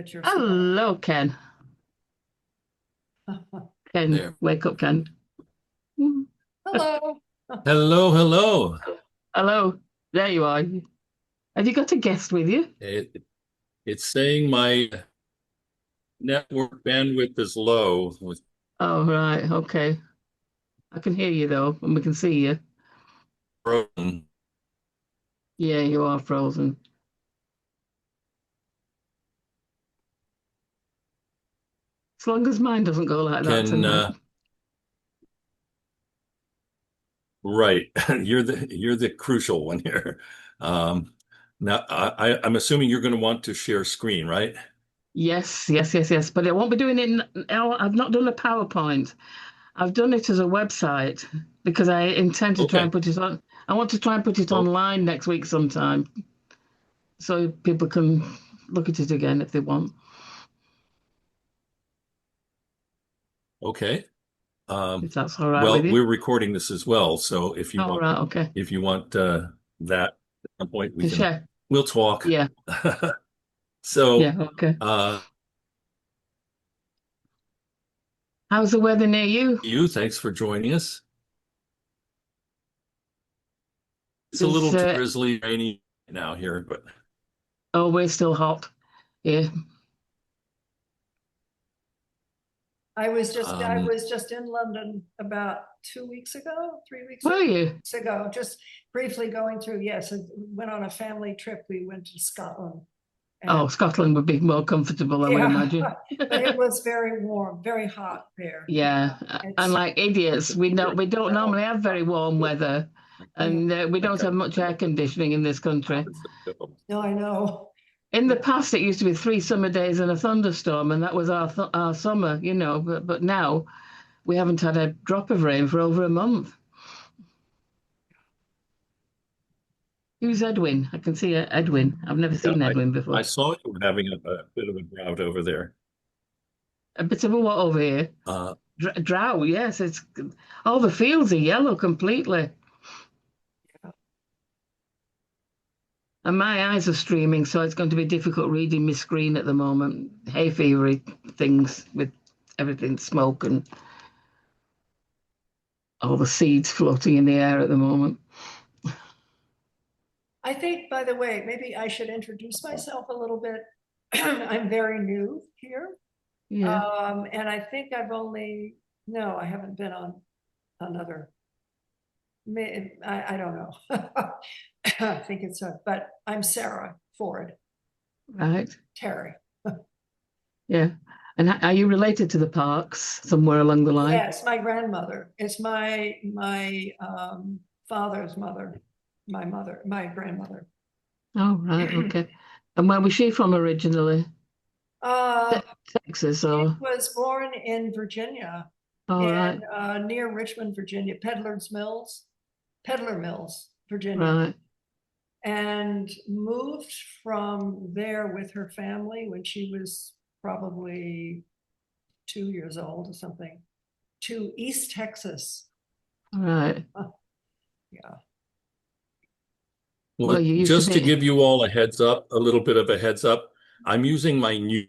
Get your phone. Hello, Ken. Ken, There. wake up, Ken. Mm. Hello. Hello, hello. Hello, there you are. Have you got a guest with you? It's saying my network bandwidth is low. Oh, right, okay. I can hear you though, and we can see you. Frozen. Yeah, you are frozen. As long as mine doesn't go like that Can tonight. right. You're the crucial one here. Now I'm assuming you're going to want to share screen, right? Yes, yes, yes, yes. But I won't be doing it. I've not done a PowerPoint. I've done it as a website because I intend to try Okay. and put it on. I want to try and put it Oh, online next week sometime so people can look at it again if they want. okay. If that's all right with Well, you. we're recording this as well, so All right, okay. if you want that at some point To share. we'll talk. Yeah, So yeah, okay. uh How's the weather near you? thanks for joining us. It's a There's little drizzly, rainy now here, but always still hot. Yeah. I um was just in London about 2 weeks ago, 3 weeks Where are you? ago, just briefly going through. Yes, I went on a family trip. We went to Scotland, and Oh, Scotland would be more comfortable, I would yeah, imagine. but it was very warm, very hot there. Yeah, and It's like idiots, we don't normally have very warm weather, no, and we don't have much air conditioning in this country. no, I know. In the Yeah, past, it used to be 3 summer days and a thunderstorm, and that was our summer, you know. But now we haven't had a drop of rain for over a month. Who's Edwin? I can see Edwin. I've never Yeah, seen Edwin I before. saw you were having a bit of a drought over there. A bit of a what over here? Uh, Drought, yes. It's all the fields are yellow completely, and my eyes are streaming, so it's going to be difficult reading my screen at the moment. Hay fevery things with everything smoke and all the seeds floating in the air at the moment. I think. By the way, maybe I should introduce myself a little bit. I'm very new here, Yeah. and I think I've only no, I haven't been on another. I don't know. I think it's but I'm Sarah Ford Right. Terry. Yeah. And are you related to the Parks somewhere along the line? Yes, my grandmother. It's my father's mother, my grandmother. Oh, right. Okay. And where was she from originally? Uh, Texas she or? was born in Virginia, All right. near Richmond, Virginia, Peddler Mills, Virginia, Right. and moved from there with her family when she was probably 2 years old or something to East Texas. Right. Yeah. well, Well, you used to just to be. give you all a heads up, a little bit of a heads up, I'm using my new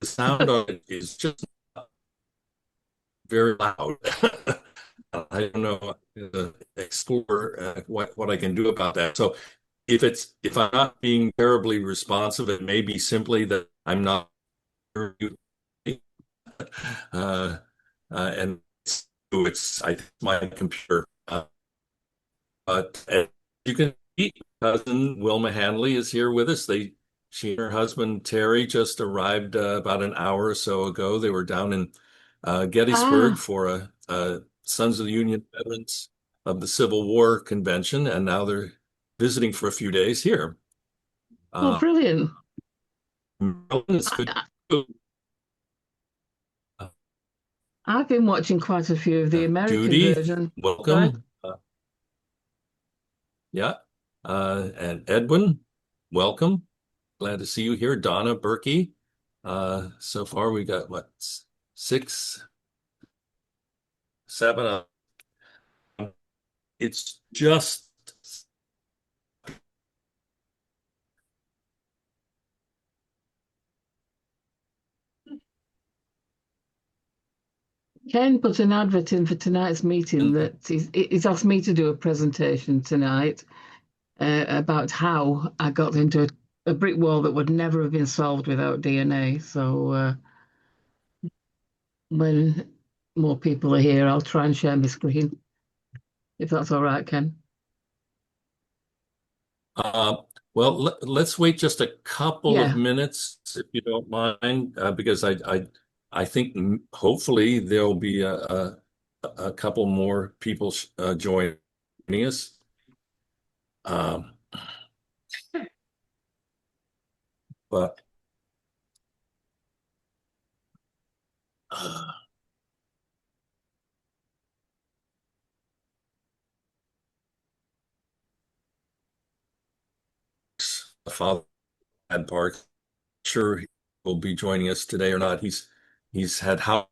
the sound of it is just very loud. I don't know explore what I can do about that. So if I'm not being terribly responsive, it may be simply that I'm not uh, and it's I think my computer. But as you can see, cousin Wilma Hanley is here with us. She and her husband Terry just arrived about an hour or so ago. They were down in Gettysburg Ah, for a Sons of the Union Veterans of the Civil War convention, and now they're visiting for a few days here. oh, Uh, brilliant. it's good. I, Uh, I've been watching quite a few of the American Judy, version. Sorry. welcome. Yeah, and Edwin, welcome. Glad to see you here. Donna Berkey. So far we got what, six, seven. It's just Ken put an advert in for tonight's meeting that he's asked me to do a presentation tonight about how I got into a brick wall that would never have been solved without DNA. So when more people are here, I'll try and share my screen, if that's all right, Ken. Well, let's wait just a couple of Yeah. minutes, if you don't mind, because I think hopefully there'll be a couple more people joining us. But Father Parke, sure he will be joining us today or not. He's had house,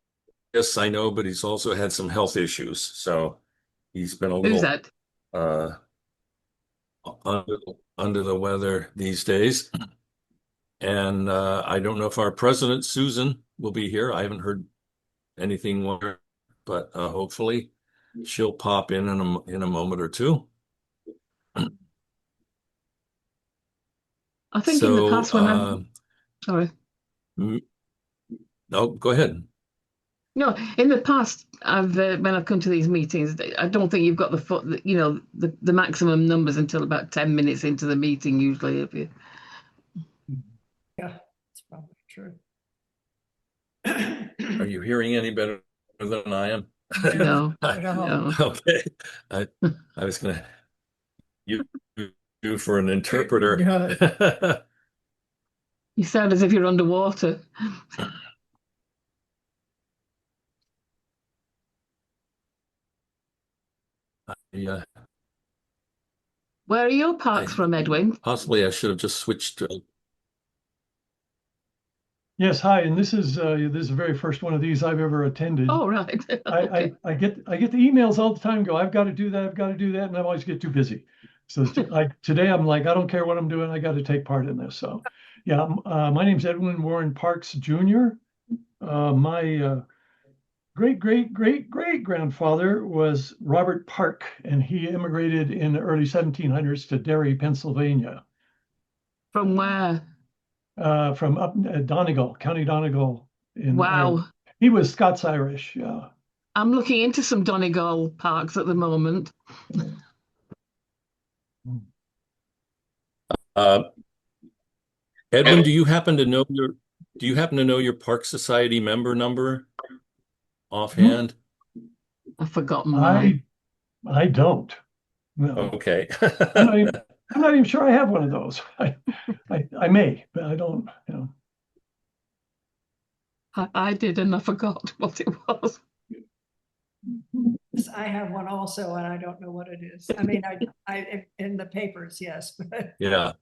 yes, I know, but he's also had some health issues, so he's been a Who's little that? uh under the weather these days. And I don't know if our president, Susan, will be here. I haven't heard anything more, but hopefully she'll pop in a moment or two. I think in the So, past when I've sorry. no, go ahead. No, in the past, I've when I've come to these meetings, I don't think you've got the maximum numbers until about 10 minutes into the meeting usually. If you Yeah, that's probably true. Are you hearing any better than I am? no, No. Okay. I was gonna use you for an interpreter. Yeah. you sound as if you're underwater. Yeah, Where are your parks from, Edwin? possibly I should have just switched to. Yes, hi, and this is the very first one of these I've ever attended. Oh, right. Okay. I get the emails all the time. Go, I've got to do that. I've got to do that, and I always get too busy. So today I'm like, I don't care what I'm doing. I got to take part in this. So, yeah, my name's Edwin Warren Parks Jr. My great grandfather was Robert Park, and he immigrated in the early 1700s to Derry, Pennsylvania, From where? from up Donegal, County Donegal in Ireland. Wow. He was Scots-Irish, yeah. I'm looking into some Donegal parks at the moment. Edwin, do you happen to know your Park Society member number offhand? I've forgotten mine. I don't. No. Okay. I'm not even sure I have one of those. I may, but I don't, you know. I did, and I forgot what it was. I have one also, and I don't know what it is. I mean, I in the papers, yes, but Yeah,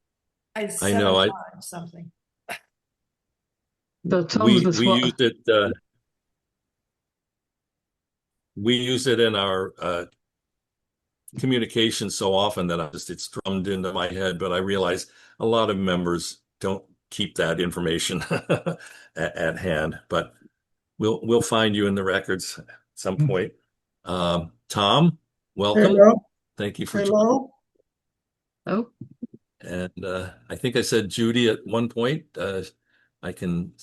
I know. 7 times something. So Tom's the we used it. We use it in our communication so often that it's drummed into my head. But I realize a lot of members don't keep that information at hand. But we'll find you in the records at some point. Tom, welcome. Hello. Thank you for Hello. Oh, And I think I said Judy at one point. I can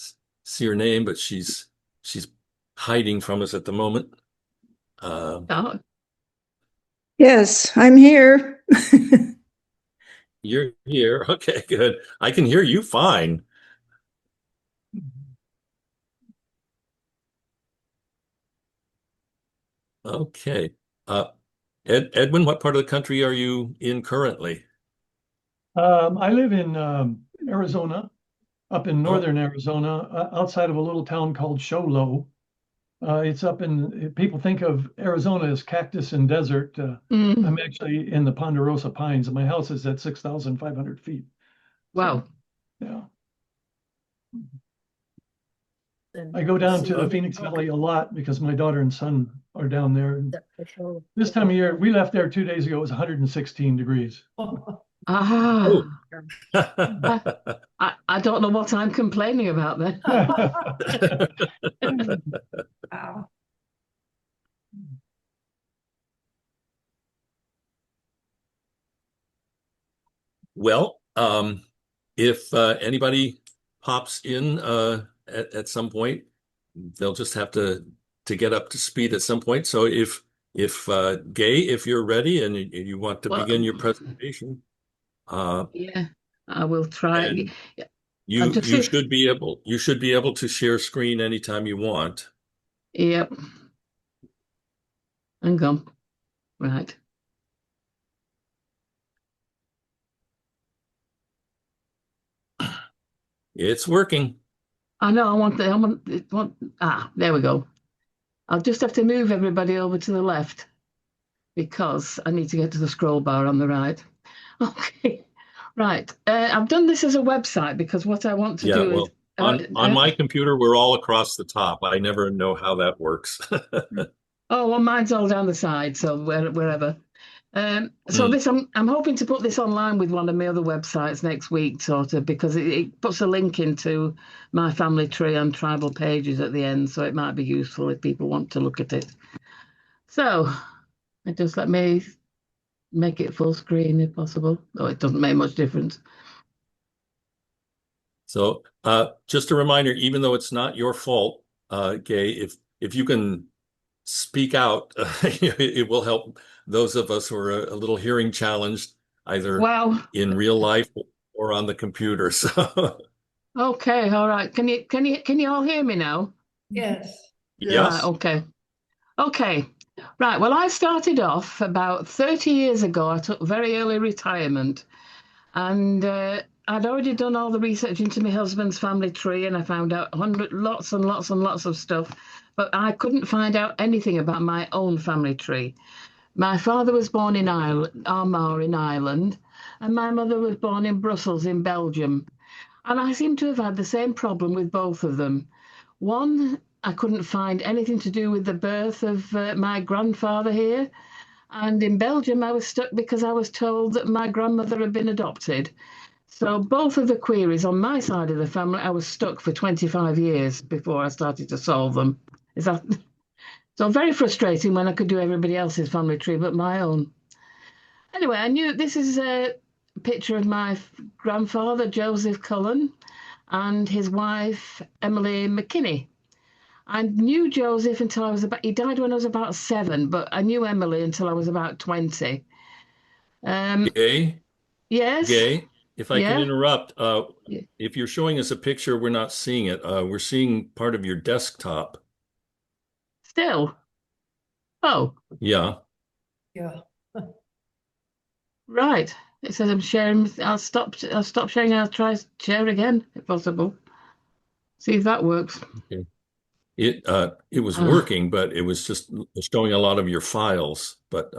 see her name, but she's hiding from us at the moment. oh, Yes, I'm here. You're here. Okay, good. I can hear you fine. Okay. Edwin, what part of the country are you in currently? I live in Arizona, up in northern Arizona, outside of a little town called Show Low. It's up in, people think of Arizona as cactus and desert. I'm actually in the Ponderosa Pines, and my house is at 6,500 feet. wow. So, yeah. I go down to the Phoenix Valley a lot because my daughter and son are down there. This time of year, we left there 2 days ago, it was 116 degrees. Ah, Oh. I don't know what I'm complaining about then. Wow. Well, if anybody pops in at some point, they'll just have to get up to speed at some point. So if Gay, if you're ready and you want to Well, begin your presentation, yeah, I will try. and I'll you just you see. should be able to share screen anytime you want. Yep. Hang on. Right. It's working. I know. There we go. I'll just have to move everybody over to the left because I need to get to the scroll bar on the right. Okay. Right. I've done this as a website because what I want to Yeah, do is. well, on my computer, we're all across the top. I never know how that works. Oh, well, mine's all down the side, so wherever. So this, I'm hoping to put this online with one of my other websites next week, sort of, because it puts a link into my family tree and tribal pages at the end, so it might be useful if people want to look at it. So, just let me make it full screen if possible. Oh, it doesn't make much difference. So, just a reminder, even though it's not your fault, Gay, if you can speak out, it will help those of us who are a little hearing challenged, either Wow. in real life or on the computer. So, Okay, all right. Can you all hear me now? Yes. yes. Right, okay. Okay. Right. Well, I started off about 30 years ago. I took very early retirement, and I'd already done all the research into my husband's family tree, and I found out lots and lots and lots of stuff, but I couldn't find out anything about my own family tree. My father was born in Armagh in Ireland, and my mother was born in Brussels in Belgium. And I seem to have had the same problem with both of them. One, I couldn't find anything to do with the birth of my grandfather here. And in Belgium, I was stuck because I was told that my grandmother had been adopted. So both of the queries on my side of the family, I was stuck for 25 years before I started to solve them. Is that so very frustrating when I could do everybody else's family tree but my own? Anyway, I knew this is a picture of my grandfather, Joseph Cullen, and his wife, Emily McKinney. I knew Joseph until he died when I was about 7, but I knew Emily until I was about 20. Gay, Yes, Gay, if I can yeah, interrupt, yeah. if you're showing us a picture, we're not seeing it. We're seeing part of your desktop. Still. Oh, Yeah. Yeah. right. It says I'm sharing. I'll stop sharing. I'll try share again if possible. See if that works. Okay. It was working, but it was just showing a lot of your files, but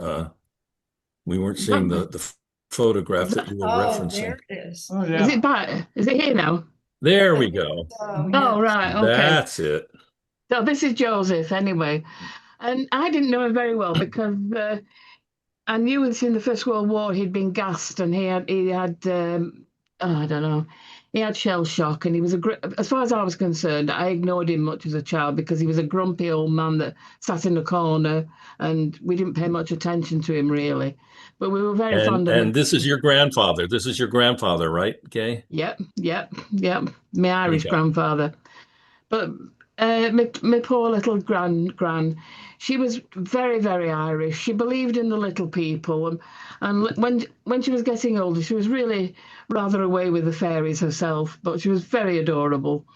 we weren't seeing the photograph that you were Oh, there referencing. it is. Oh, Is yeah. it back? Is it here now? There we go. Oh, Oh, yes. right. Okay. That's it. So this is Joseph anyway. And I didn't know him very well because I knew that in the First World War he'd been gassed and he had oh, I don't know, he had shell shock and he was as far as I was concerned, I ignored him much as a child because he was a grumpy old man that sat in a corner and we didn't pay much attention to him really. But we were very fond of him. And this is your grandfather. This is your grandfather, right, Gay? Yep, yep, yep. My Irish Okay. grandfather. But my poor little gran, she was very, very Irish. She believed in the little people, and when she was getting older, she was really rather away with the fairies herself. But she was very adorable.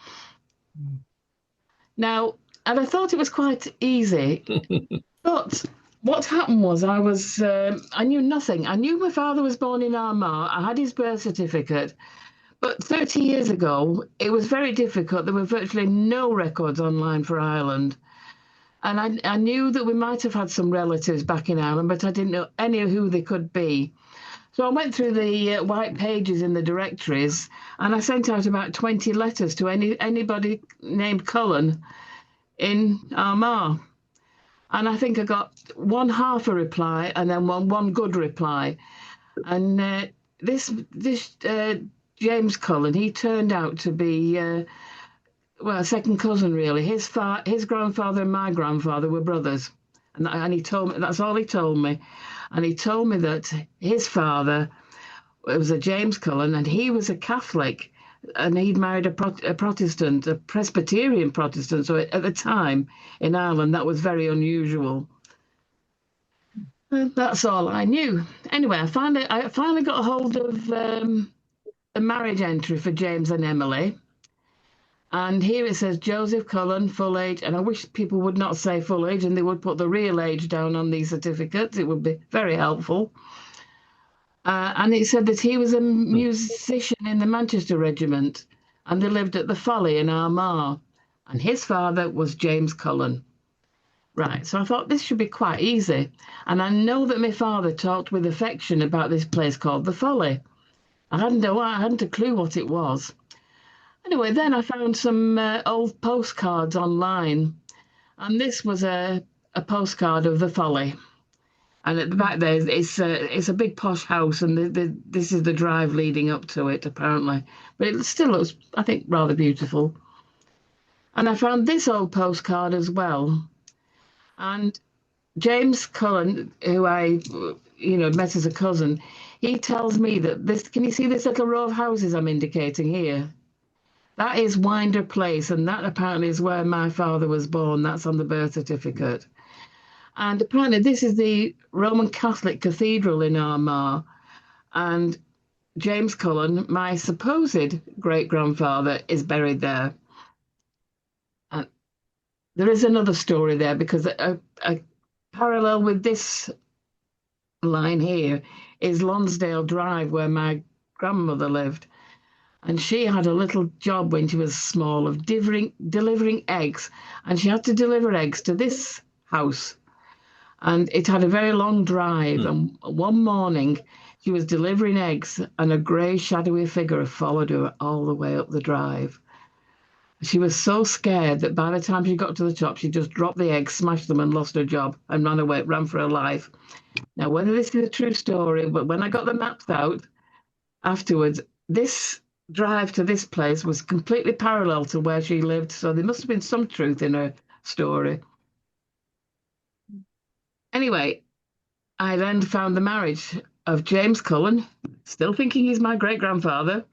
Now, and I thought it was quite easy, but what happened was I knew nothing. I knew my father was born in Armagh. I had his birth certificate. But 30 years ago, it was very difficult. There were virtually no records online for Ireland. And I knew that we might have had some relatives back in Ireland, but I didn't know any of who they could be. So I went through the white pages in the directories and I sent out about 20 letters to anybody named Cullen in Armagh. And I think I got one half a reply and then one good reply. And this James Cullen, he turned out to be well, a second cousin really. His grandfather and my grandfather were brothers, And he told me, that's all he told me. And he told me that his father was a James Cullen, and he was a Catholic, and he'd married a Protestant, a Presbyterian Protestant. So at the time in Ireland, that was very unusual. And that's all I knew. Anyway, I finally got a hold of a marriage entry for James and Emily. And here it says Joseph Cullen, full age. And I wish people would not say full age and they would put the real age down on these certificates. It would be very helpful. And it said that he was a musician in the Manchester Regiment and they lived at the Folly in Armagh. And his father was James Cullen. Right, so I thought this should be quite easy. And I know that my father talked with affection about this place called the Folly. I hadn't a clue what it was. Anyway, then I found some old postcards online. And this was a postcard of the Folly. And at the back there, it's a big posh house, and this is the drive leading up to it, apparently. But it still looks, I think, rather beautiful. And I found this old postcard as well. And James Cullen, who I, met as a cousin, he tells me that this, can you see this little row of houses I'm indicating here? That is Winder Place, and that apparently is where my father was born. That's on the birth certificate. And apparently this is the Roman Catholic Cathedral in Armagh. And James Cullen, my supposed great-grandfather, is buried there. And there is another story there, because a parallel with this line here is Lonsdale Drive, where my grandmother lived. And she had a little job when she was small of delivering eggs. And she had to deliver eggs to this house. And it had a very long drive. And one morning, she was delivering eggs, and a grey, shadowy figure followed her all the way up the drive. She was so scared that by the time she got to the top, she just dropped the eggs, smashed them, and lost her job and ran for her life. Now, whether this is a true story, but when I got the maps out afterwards, this drive to this place was completely parallel to where she lived. So there must have been some truth in her story. Anyway, I then found the marriage of James Cullen, still thinking he's my great-grandfather,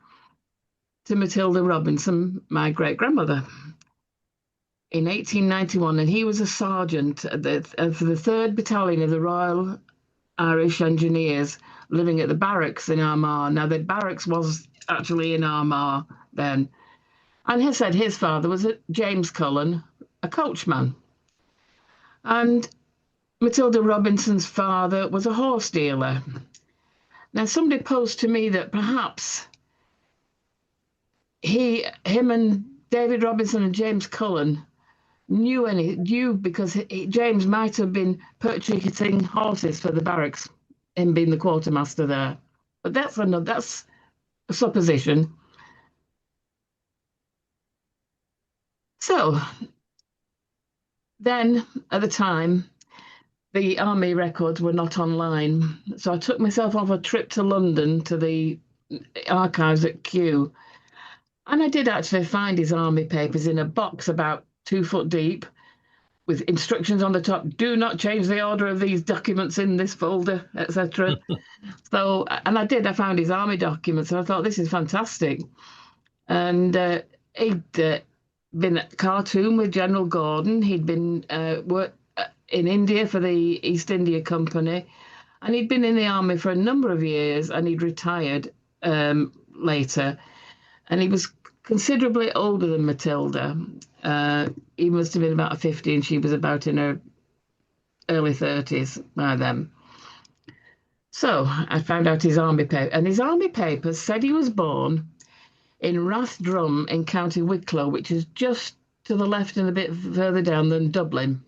to Matilda Robinson, my great-grandmother, in 1891. And he was a sergeant for the 3rd Battalion of the Royal Irish Engineers, living at the barracks in Armagh. Now, the barracks was actually in Armagh then. And he said his father was James Cullen, a coachman. And Matilda Robinson's father was a horse dealer. Now, somebody posed to me that perhaps him and David Robinson and James Cullen knew because James might have been purchasing horses for the barracks, him being the quartermaster there. But that's a supposition. So then, at the time, the army records were not online. So I took myself off a trip to London to the archives at Kew. And I did actually find his army papers in a box about 2 foot deep with instructions on the top, do not change the order of these documents in this folder, etc. So, and I found his army documents, and I thought, this is fantastic. And he'd been at Khartoum with General Gordon. He'd been worked in India for the East India Company, and he'd been in the army for a number of years, and he'd retired later. And he was considerably older than Matilda. He must have been about 50, and she was about in her early 30s by then. So I found out his army paper, and his army papers said he was born in Rathdrum in County Wicklow, which is just to the left and a bit further down than Dublin.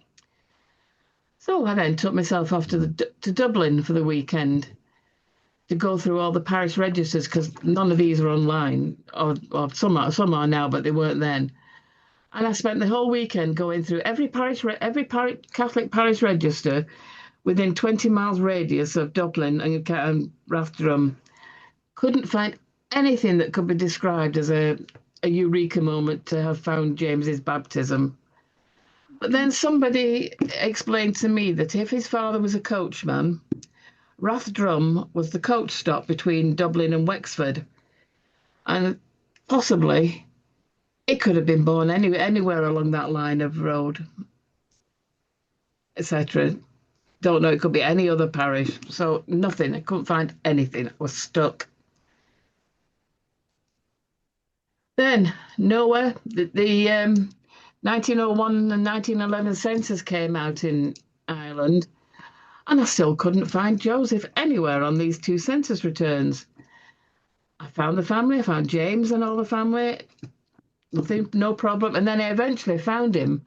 So I then took myself off to Dublin for the weekend to go through all the parish registers, because none of these are online, or some are now, but they weren't then. And I spent the whole weekend going through every Catholic parish register within 20 miles radius of Dublin and Rathdrum. Couldn't find anything that could be described as a eureka moment to have found James's baptism. But then somebody explained to me that if his father was a coachman, Rathdrum was the coach stop between Dublin and Wexford. And possibly it could have been born anywhere along that line of road, etc. Don't know, it could be any other parish. So nothing, I couldn't find anything. I was stuck. Then nowhere. The 1901 and 1911 census came out in Ireland, and I still couldn't find Joseph anywhere on these two census returns. I found the family, I found James and all the family, nothing, no problem. And then I eventually found him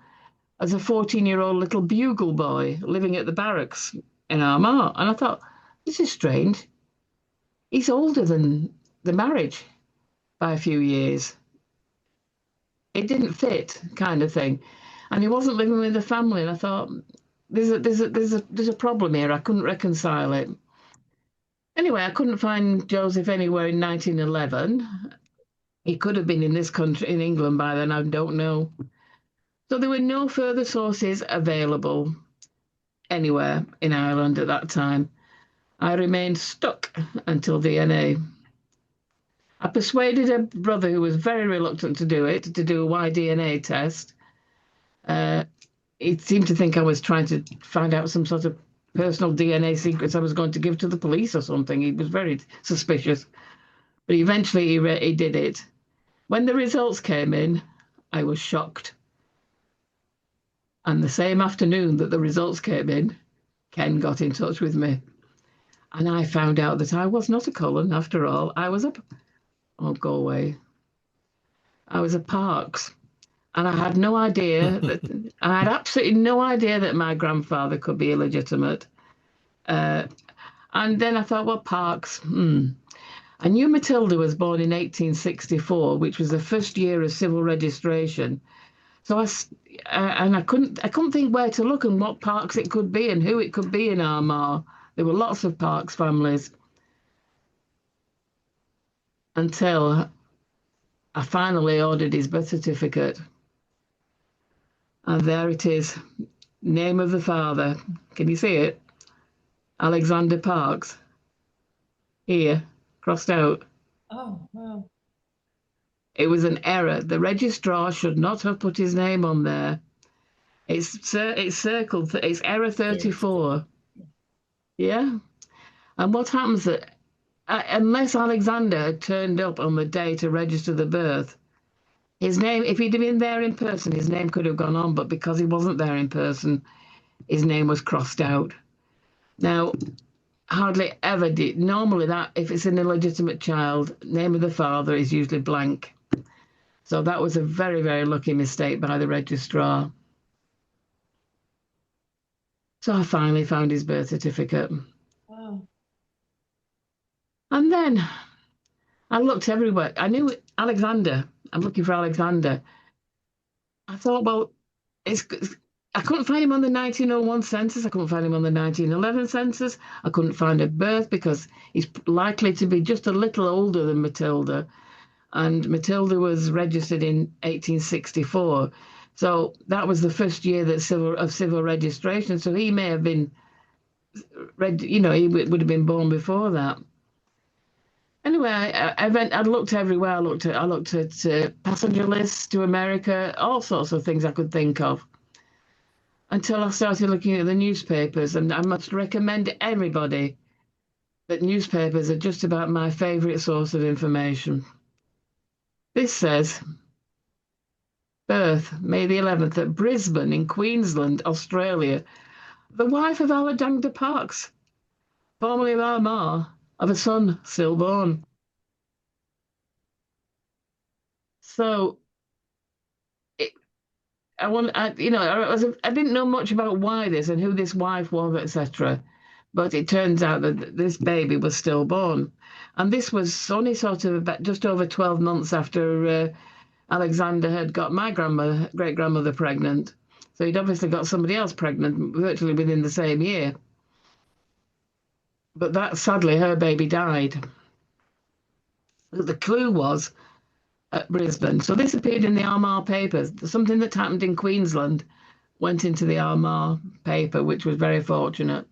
as a 14-year-old little bugle boy living at the barracks in Armagh. And I thought, this is strange. He's older than the marriage by a few years. It didn't fit, kind of thing. And he wasn't living with the family. And I thought, there's a problem here. I couldn't reconcile it. Anyway, I couldn't find Joseph anywhere in 1911. He could have been in this country, in England by then, I don't know. So there were no further sources available anywhere in Ireland at that time. I remained stuck until DNA. I persuaded a brother who was very reluctant to do it, to do a Y-DNA test. He seemed to think I was trying to find out some sort of personal DNA secrets I was going to give to the police or something. He was very suspicious. But eventually he did it. When the results came in, I was shocked. And the same afternoon that the results came in, Ken got in touch with me. And I found out that I was not a Cullen after all. I was oh, go away. I was a Parkes. And I had no idea I had absolutely no idea that my grandfather could be illegitimate. And then I thought, well, Parkes, I knew Matilda was born in 1864, which was the first year of civil registration. So I couldn't think where to look and what Parkes it could be and who it could be in Armagh. There were lots of Parkes families. Until I finally ordered his birth certificate. And there it is. Name of the father. Can you see it? Alexander Parkes. Here, crossed out. Oh, wow. It was an error. The registrar should not have put his name on there. It's circled. It's error 34. Yeah. And what happens that unless Alexander had turned up on the day to register the birth, his name, if he'd have been there in person, his name could have gone on. But because he wasn't there in person, his name was crossed out. Now, hardly ever did. Normally, that if it's an illegitimate child, name of the father is usually blank. So that was a very, very lucky mistake by the registrar. So I finally found his birth certificate. Wow. And then I looked everywhere. I knew Alexander. I'm looking for Alexander. I thought, well, I couldn't find him on the 1901 census. I couldn't find him on the 1911 census. I couldn't find a birth because he's likely to be just a little older than Matilda. And Matilda was registered in 1864. So that was the first year that civil registration. So he may have been, he would have been born before that. Anyway, I looked everywhere. I looked at passenger lists to America, all sorts of things I could think of. Until I started looking at the newspapers, and I must recommend everybody that newspapers are just about my favourite source of information. This says, birth, May the 11th, at Brisbane in Queensland, Australia. The wife of Alexander Parkes, formerly of Armagh, of a son stillborn. So, I didn't know much about why this and who this wife was, etc. But it turns out that this baby was stillborn. And this was only sort of about just over 12 months after Alexander had got my great-grandmother pregnant. So he'd obviously got somebody else pregnant virtually within the same year. But sadly, her baby died. The clue was at Brisbane. So this appeared in the Armagh papers, something that happened in Queensland went into the Armagh paper, which was very fortunate.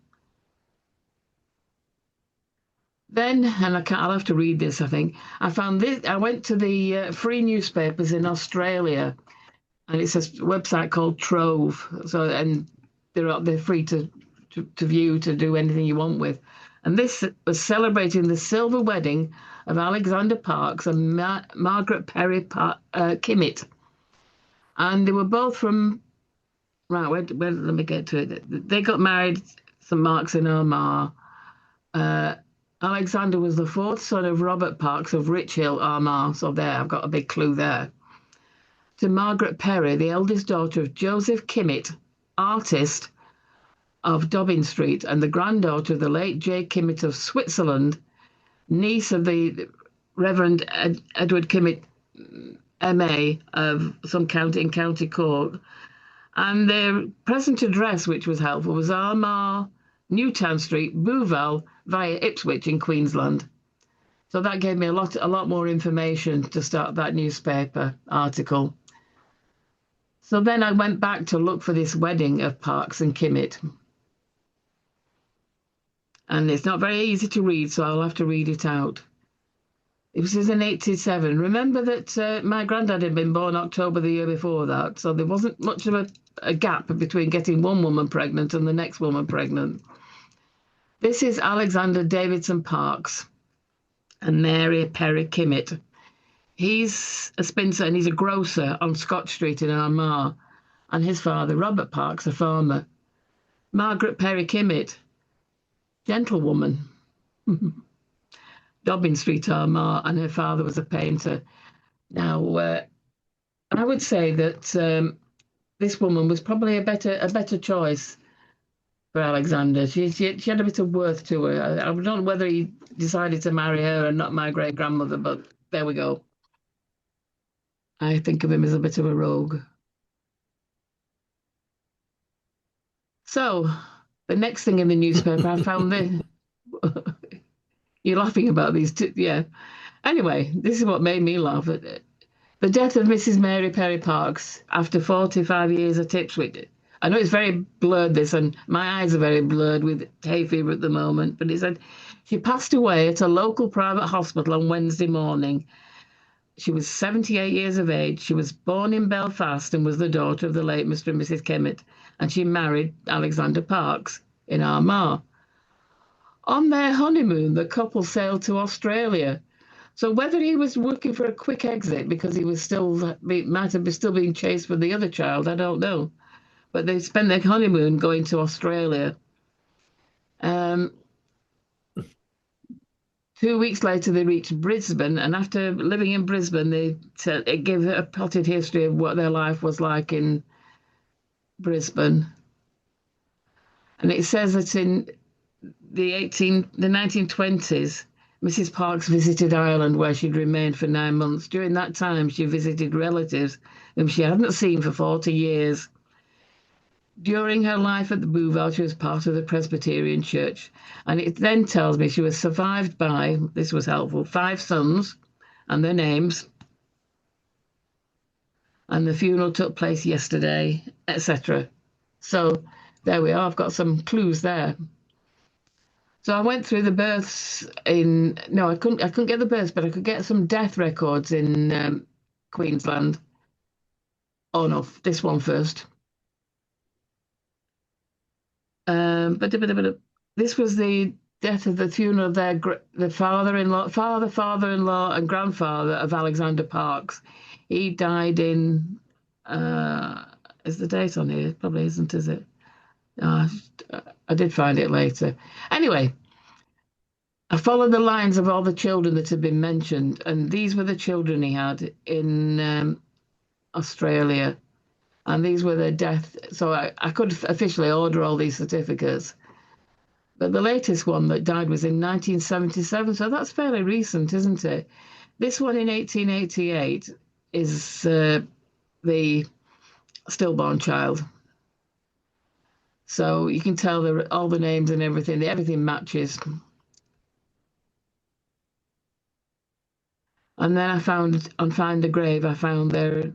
Then, and I'll have to read this, I think, I found this, I went to the free newspapers in Australia, and it's a website called Trove. So, and they're free to view, to do anything you want with. And this was celebrating the silver wedding of Alexander Parks and Margaret Perry Kimmett. And they were both from, right, where, let me get to it. They got married, St. Mark's in Armagh. Alexander was the fourth son of Robert Parks of Rich Hill, Armagh. So there, I've got a big clue there. To Margaret Perry, the eldest daughter of Joseph Kimmett, artist of Dobbin Street, and the granddaughter of the late J. Kimmett of Switzerland, niece of the Reverend Edward Kimmett, M.A. of some county in County Cork. And their present address, which was helpful, was Armagh, Newtown Street, Bouval, via Ipswich in Queensland. So that gave me a lot more information to start that newspaper article. So then I went back to look for this wedding of Parks and Kimmett. And it's not very easy to read, so I'll have to read it out. It was in 1987. Remember that my granddad had been born October the year before that, so there wasn't much of a gap between getting one woman pregnant and the next woman pregnant. This is Alexander Davidson Parks and Mary Perry Kimmett. He's a spinster and he's a grocer on Scott Street in Armagh, and his father, Robert Parks, a farmer. Margaret Perry Kimmett, gentlewoman, Dobbin Street, Armagh, and her father was a painter. Now, I would say that this woman was probably a better choice for Alexander. She had a bit of worth to her. I don't know whether he decided to marry her and not my great-grandmother, but there we go. I think of him as a bit of a rogue. So, the next thing in the newspaper, I found this. You're laughing about these two, yeah. Anyway, this is what made me laugh. The death of Mrs. Mary Perry Parks after 45 years at Ipswich. I know it's very blurred, this, and my eyes are very blurred with hay fever at the moment, but it said she passed away at a local private hospital on Wednesday morning. She was 78 years of age. She was born in Belfast and was the daughter of the late Mr. and Mrs. Kimmett, and she married Alexander Parks in Armagh. On their honeymoon, the couple sailed to Australia. So whether he was working for a quick exit because he was might have been still being chased for the other child, I don't know. But they spent their honeymoon going to Australia. 2 weeks later, they reached Brisbane, and after living in Brisbane, it gave a potted history of what their life was like in Brisbane. And it says that in the 1920s, Mrs. Parks visited Ireland, where she'd remained for 9 months. During that time, she visited relatives whom she hadn't seen for 40 years. During her life at the Bouval, she was part of the Presbyterian Church. And it then tells me she was survived by, this was helpful, 5 sons and their names. And the funeral took place yesterday, etc. So there we are. I've got some clues there. So I went through the births I couldn't get the births, but I could get some death records in Queensland. Oh no, this one first. But this was the death of the funeral of the father-in-law, and grandfather of Alexander Parks. He died in, is the date on here? Probably isn't, is it? I did find it later. Anyway, I followed the lines of all the children that had been mentioned, and these were the children he had in Australia. And these were their death. So I could officially order all these certificates. But the latest one that died was in 1977. So that's fairly recent, isn't it? This one in 1888 is the stillborn child. So you can tell all the names and everything matches. And then I found on Find a Grave, I found their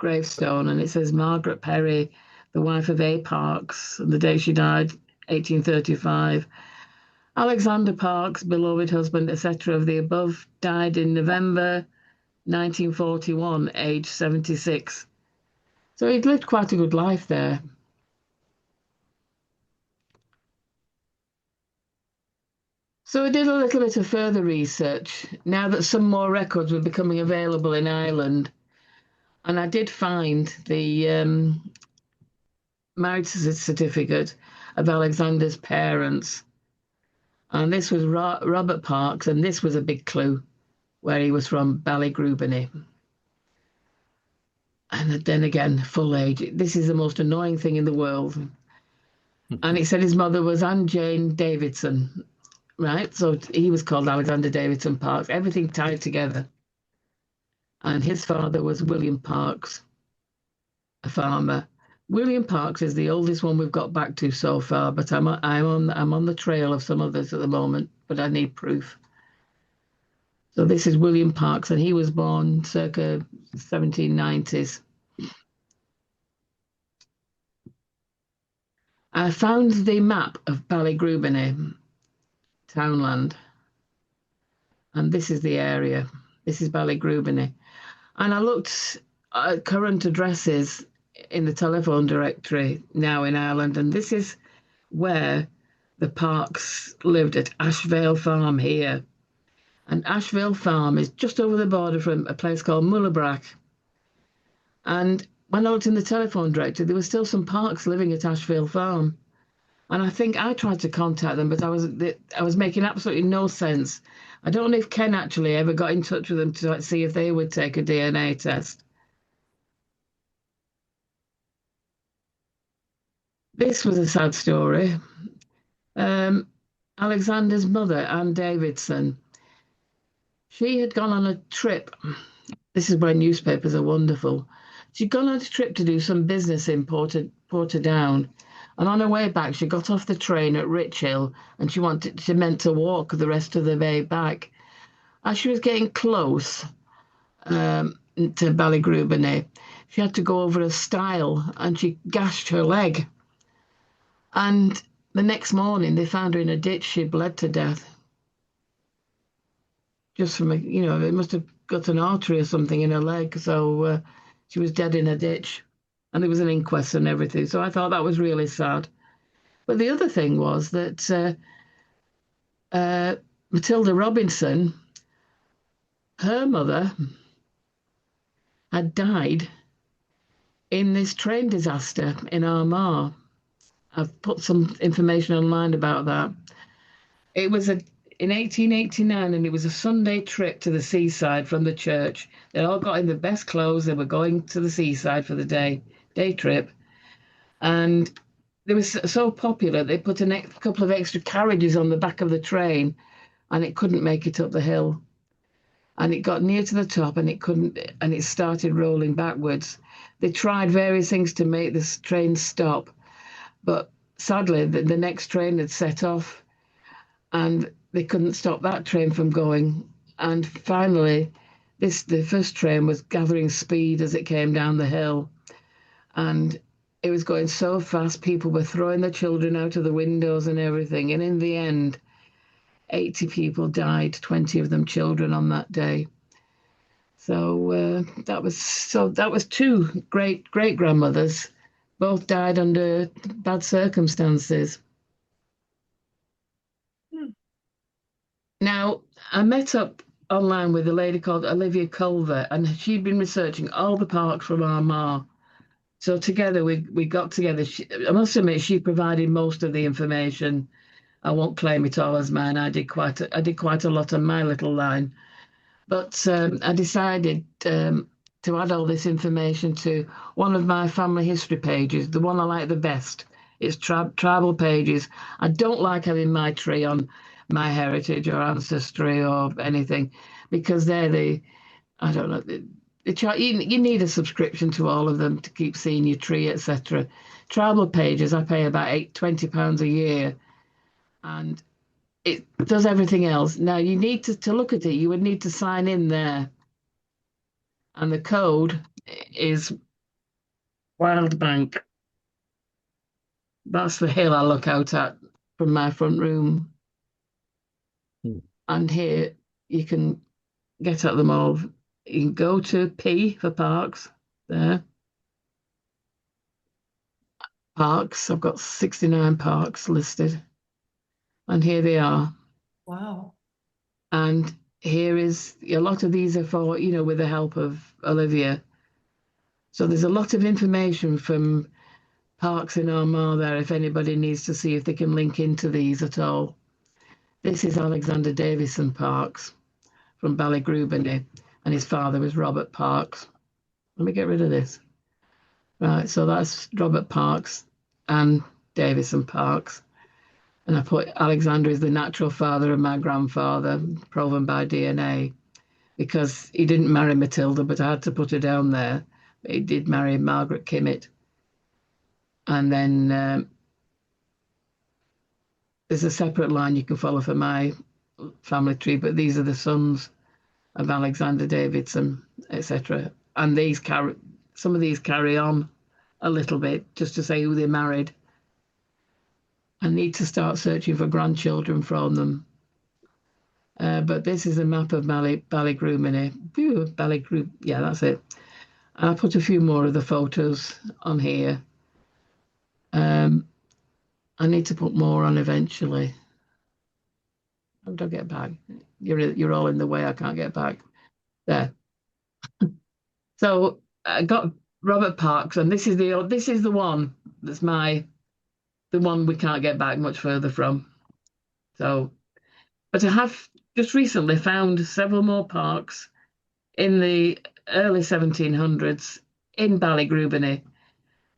gravestone, and it says Margaret Perry, the wife of A. Parkes, and the day she died, 1835. Alexander Parkes, beloved husband, etc. of the above, died in November 1941, age 76. So he'd lived quite a good life there. So I did a little bit of further research now that some more records were becoming available in Ireland. And I did find the marriage certificate of Alexander's parents. And this was Robert Parkes, and this was a big clue where he was from, Ballygrubany. And then again, full age. This is the most annoying thing in the world. And it said his mother was Anne Jane Davidson, right? So he was called Alexander Davidson Parkes, everything tied together. And his father was William Parkes, a farmer. William Parkes is the oldest one we've got back to so far, but I'm on the trail of some others at the moment, but I need proof. So this is William Parkes, and he was born circa 1790s. I found the map of Ballygrubany townland, and this is the area. This is Ballygrubany. And I looked at current addresses in the telephone directory now in Ireland, and this is where the Parkes lived, at Ashvale Farm here. And Ashvale Farm is just over the border from a place called Mullabrack. And when I looked in the telephone directory, there were still some Parkes living at Ashvale Farm. And I think I tried to contact them, but I was making absolutely no sense. I don't know if Ken actually ever got in touch with them to see if they would take a DNA test. This was a sad story. Alexander's mother, Anne Davidson, she had gone on a trip. This is why newspapers are wonderful. She'd gone on a trip to do some business in Portadown. And on her way back, she got off the train at Richhill, and she meant to walk the rest of the way back. As she was getting close to Ballygrubany, she had to go over a stile, and she gashed her leg. And the next morning, they found her in a ditch. She bled to death. Just from it must have got an artery or something in her leg. So she was dead in a ditch. And there was an inquest and everything. So I thought that was really sad. But the other thing was that Matilda Robinson, her mother, had died in this train disaster in Armagh. I've put some information online about that. It was in 1889, and it was a Sunday trip to the seaside from the church. They all got in the best clothes. They were going to the seaside for the day trip. And they were so popular, they put a couple of extra carriages on the back of the train, and it couldn't make it up the hill. And it got near to the top, and it couldn't, and it started rolling backwards. They tried various things to make this train stop, but sadly, the next train had set off, and they couldn't stop that train from going. And finally, the first train was gathering speed as it came down the hill, and it was going so fast, people were throwing their children out of the windows and everything. And in the end, 80 people died, 20 of them children on that day. So that was two great grandmothers. Both died under bad circumstances. Now, I met up online with a lady called Olivia Culver, and she'd been researching all the Parkes from Armagh. So together we got together. I must admit, she provided most of the information. I won't claim it all as mine. I did quite a lot on my little line, but I decided to add all this information to one of my family history pages, the one I like the best. It's tribal pages. I don't like having my tree on my heritage or ancestry or anything, because they're I don't know, you need a subscription to all of them to keep seeing your tree, etc. Tribal pages, I pay about £20 a year, and it does everything else. Now, you need to look at it, you would need to sign in there. And the code is Wild Bank. That's the hill I look out at from my front room. Hmm. And here you can get at them all. You can go to P for parks there. Parks. I've got 69 parks listed. And here they are. Wow. And here is a lot of these are for, with the help of Olivia. So there's a lot of information from parks in Armagh there if anybody needs to see if they can link into these at all. This is Alexander Davison Parks from Ballygrubany, and his father was Robert Parks. Let me get rid of this. Right, so that's Robert Parks and Davison Parks. And I put Alexander is the natural father of my grandfather, proven by DNA, because he didn't marry Matilda, but I had to put her down there. But he did marry Margaret Kimmett. And then there's a separate line you can follow for my family tree, but these are the sons of Alexander Davidson, etc. And some of these carry on a little bit just to say who they married. I need to start searching for grandchildren from them. But this is a map of Ballygrubany. Yeah, that's it. And I put a few more of the photos on here. I need to put more on eventually. How do I get back? You're all in the way. I can't get back. There. So I got Robert Parks, and this is the one that's the one we can't get back much further from. So, but I have just recently found several more parks in the early 1700s in Ballygrubany.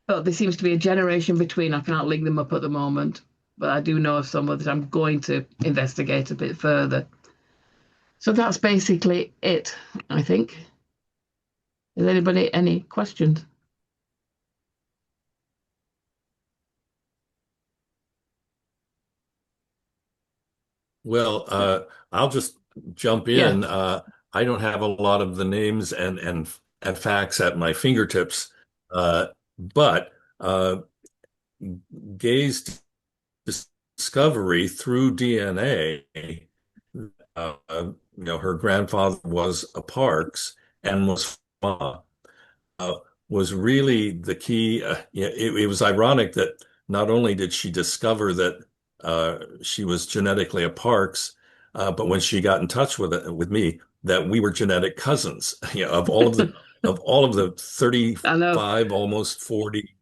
But there seems to be a generation between. I can't link them up at the moment, but I do know of some that I'm going to investigate a bit further. So that's basically it, I think. Is anybody any questions? Well, I'll just jump in. I don't have a lot of the names and facts at my fingertips, but Gay's discovery through DNA, her grandfather was a Parks and was really the key. It was ironic that not only did she discover that she was genetically a Parks, but when she got in touch with me, that we were genetic cousins. Of all of the 35, almost 40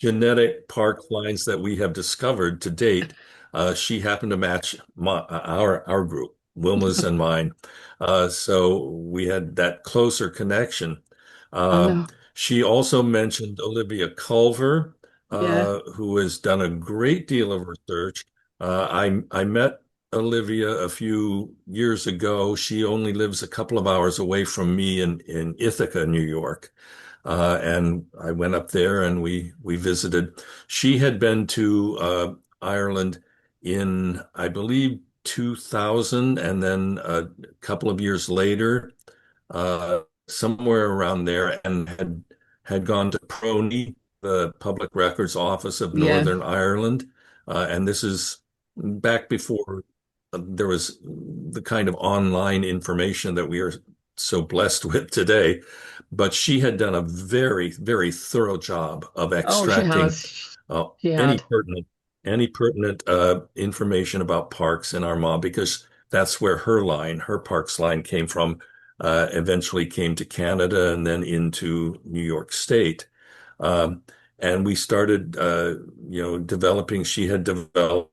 genetic Park lines that we have discovered to date, she happened to match our group, Wilma's and mine. So we had that closer connection. She also mentioned Olivia Culver, who has done a great deal of research. I met Olivia a few years ago. She only lives a couple of hours away from me in Ithaca, New York. And I went up there and we visited. She had been to Ireland in, I believe, 2000, and then a couple of years later, somewhere around there, and had gone to PRONI, the Public Records Office of Northern Ireland. And this is back before there was the kind of online information that we are so blessed with today. But she had done a very, very thorough job of extracting any pertinent information about parks in Armagh, because that's where her parks line came from. Eventually came to Canada and then into New York State. And we started, developing. She had developed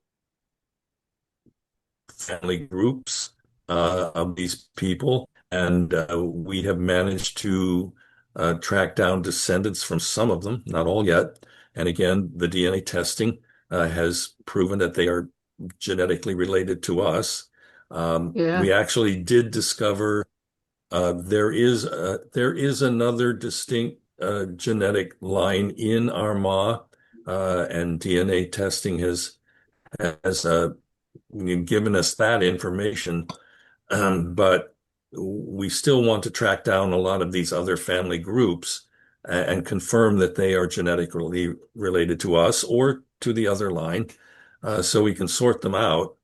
family groups of these people, and we have managed to track down descendants from some of them, not all yet. And again, the DNA testing has proven that they are genetically related to us. We actually did discover there is another distinct genetic line in Armagh, and DNA testing has given us that information. But we still want to track down a lot of these other family groups and confirm that they are genetically related to us or to the other line, so we can sort them out.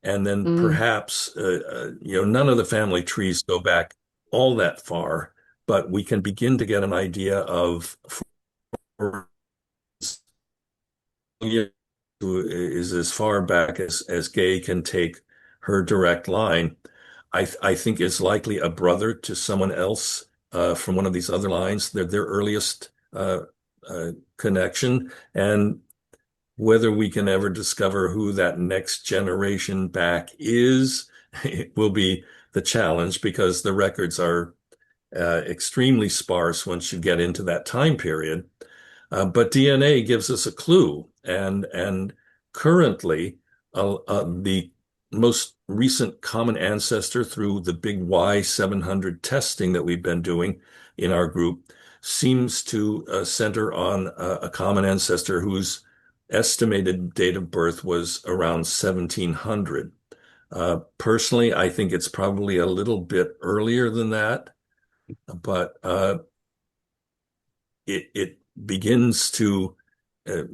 And then perhaps, none of the family trees go back all that far, but we can begin to get an idea of who is as far back as Gay can take her direct line. I think is likely a brother to someone else from one of these other lines. They're their earliest connection. And whether we can ever discover who that next generation back is, it will be the challenge, because the records are extremely sparse once you get into that time period. But DNA gives us a clue, and currently the most recent common ancestor through the big Y700 testing that we've been doing in our group seems to center on a common ancestor whose estimated date of birth was around 1700. Personally, I think it's probably a little bit earlier than that, but it begins to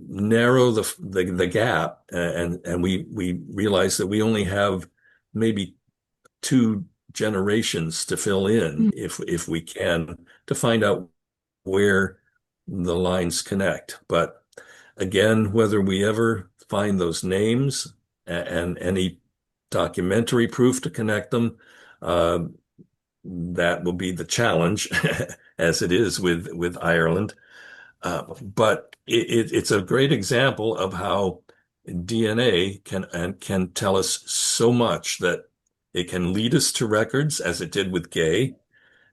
narrow the gap, and we realize that we only have maybe 2 generations to fill in, if we can, to find out where the lines connect. But again, whether we ever find those names and any documentary proof to connect them, that will be the challenge, as it is with Ireland. But it's a great example of how DNA can tell us so much, that it can lead us to records, as it did with Gay,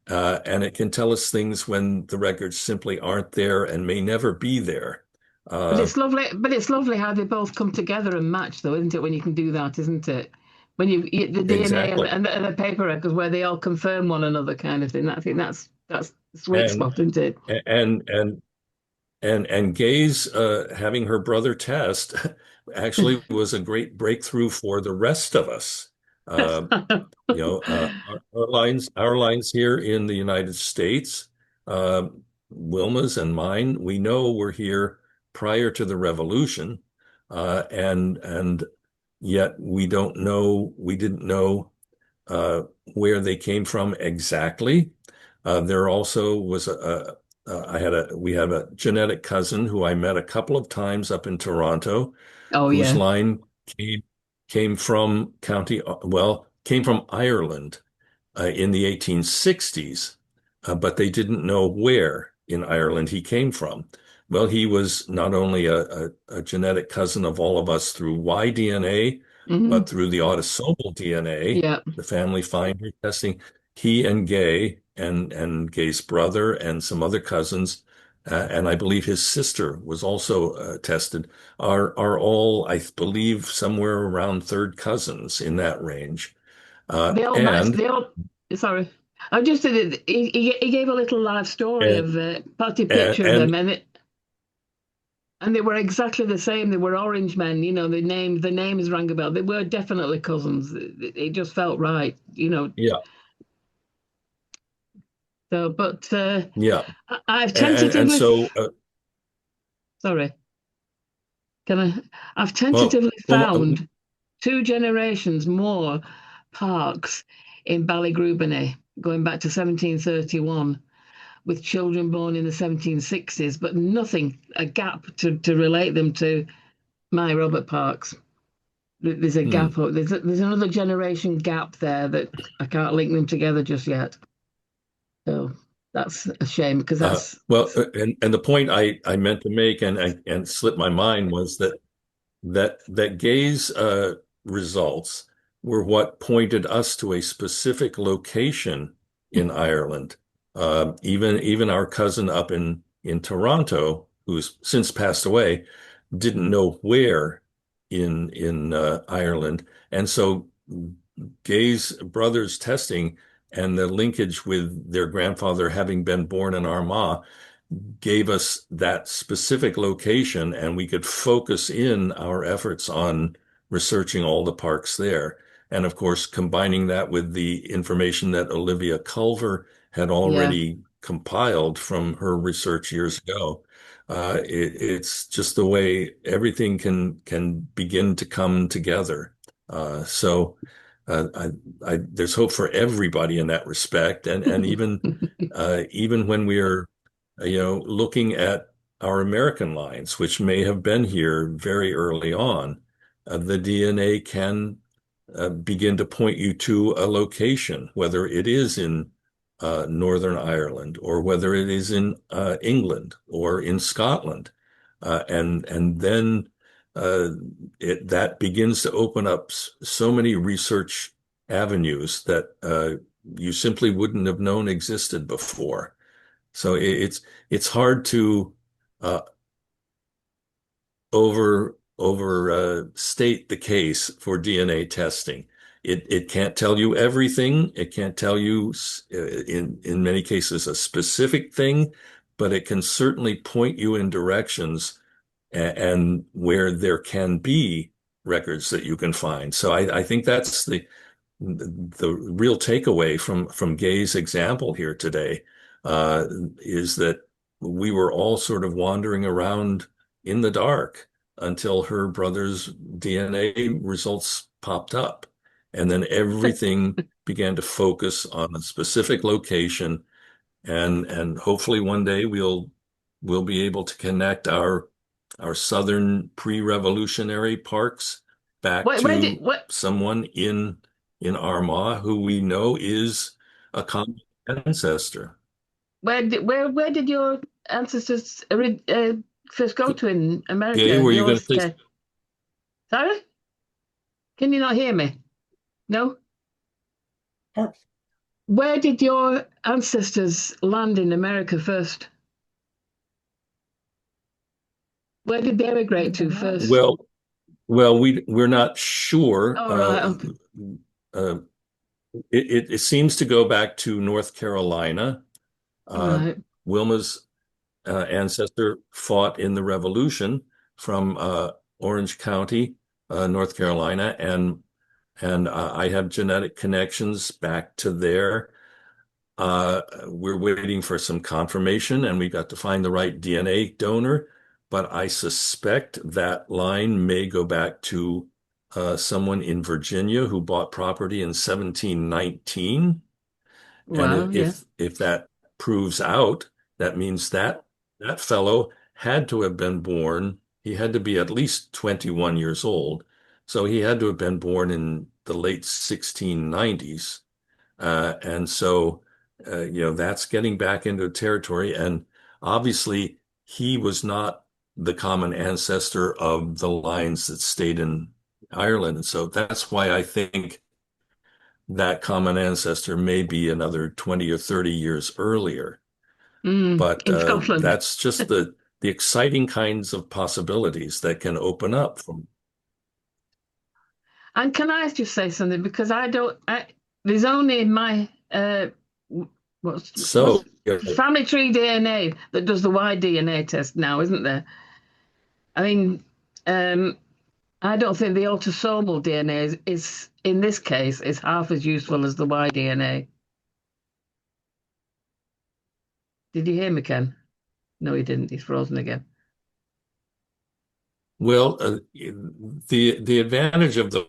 and it can tell us things when the records simply aren't there and may never be there. But it's lovely. But it's lovely how they both come together and match, though, isn't it? When you can do that, isn't it? When the DNA Exactly. and the paper records, where they all confirm one another, kind of thing. I think that's the sweet And spot, isn't it? and Gay's having her brother test actually was a great breakthrough for the rest of us. Our lines here in the United States, Wilma's and mine, we know were here prior to the Revolution, and yet we didn't know where they came from exactly. There also was we have a genetic cousin who I met a couple of times up in Toronto, Oh whose yeah. line came from came from Ireland in the 1860s, but they didn't know where in Ireland he came from. Well, he was not only a genetic cousin of all of us through Y-DNA, but through the autosomal DNA, Yeah. the family finder testing. He and Gay and Gay's brother and some other cousins, and I believe his sister was also tested, are all, I believe, somewhere around third cousins in that range. They all match. And They all. Sorry, I just did it. He gave a little live story and of party and, picture of them, and and they were exactly the same. They were orange men. The names rang a bell. They were definitely cousins. It just felt right. yeah, So, but yeah, I've and tentatively. so Sorry, can I? I've well, tentatively well, found 2 generations more parks in Ballygrubeney, going back to 1731, with children born in the 1760s, but nothing, a gap to relate them to my Robert Parks. There's a gap. There's another generation gap there that I can't link them together just yet. So that's a shame, because that's and the point I meant to make and slipped my mind was that Gay's results were what pointed us to a specific location in Ireland. Even our cousin up in Toronto, who's since passed away, didn't know where in Ireland, and so Gay's brother's testing and the linkage with their grandfather having been born in Armagh gave us that specific location, and we could focus in our efforts on researching all the parks there. And of course, combining that with the information that Olivia Culver had yeah. already compiled from her research years ago. It's just the way everything can begin to come together. So there's hope for everybody in that respect, and even when we are, looking at our American lines, which may have been here very early on, the DNA can begin to point you to a location, whether it is in Northern Ireland or whether it is in England or in Scotland, and then that begins to open up so many research avenues that you simply wouldn't have known existed before. So it's hard to uh, state the case for DNA testing. It can't tell you everything. It can't tell you in many cases a specific thing, but it can certainly point you in directions and where there can be records that you can find. So I think that's the real takeaway from Gay's example here today, is that we were all sort of wandering around in the dark until her brother's DNA results popped up. And then everything began to focus on a specific location. And hopefully one day we'll be able to connect our southern pre-revolutionary parks back to someone in Armagh who we know is a common ancestor. Where did your ancestors first go to in America? Gay, were you going to say? Sorry? Can you not hear me? No? Where did your ancestors land in America first? Where did they emigrate to first? Well, we're not sure. Oh, right. Okay. It seems to go back to North Carolina. Right. Wilma's ancestor fought in the Revolution from Orange County, North Carolina, and I have genetic connections back to there. We're waiting for some confirmation, and we got to find the right DNA donor, but I suspect that line may go back to someone in Virginia who bought property in 1719. And if that proves out, that means that fellow had to have been born. He had to be at least 21 years old. So he had to have been born in the late 1690s. And so, that's getting back into territory. And obviously, he was not the common ancestor of the lines that stayed in Ireland. And so that's why I think that common ancestor may be another 20 or 30 years earlier. But that's just the exciting kinds of possibilities that can open up from. And can I just say something? Because there's only my what's family tree DNA that does the Y-DNA test now, isn't there? I mean, I don't think the autosomal DNA is in this case is half as useful as the Y-DNA. Did you hear me, Ken? No, he didn't. He's frozen again. Well, the advantage of the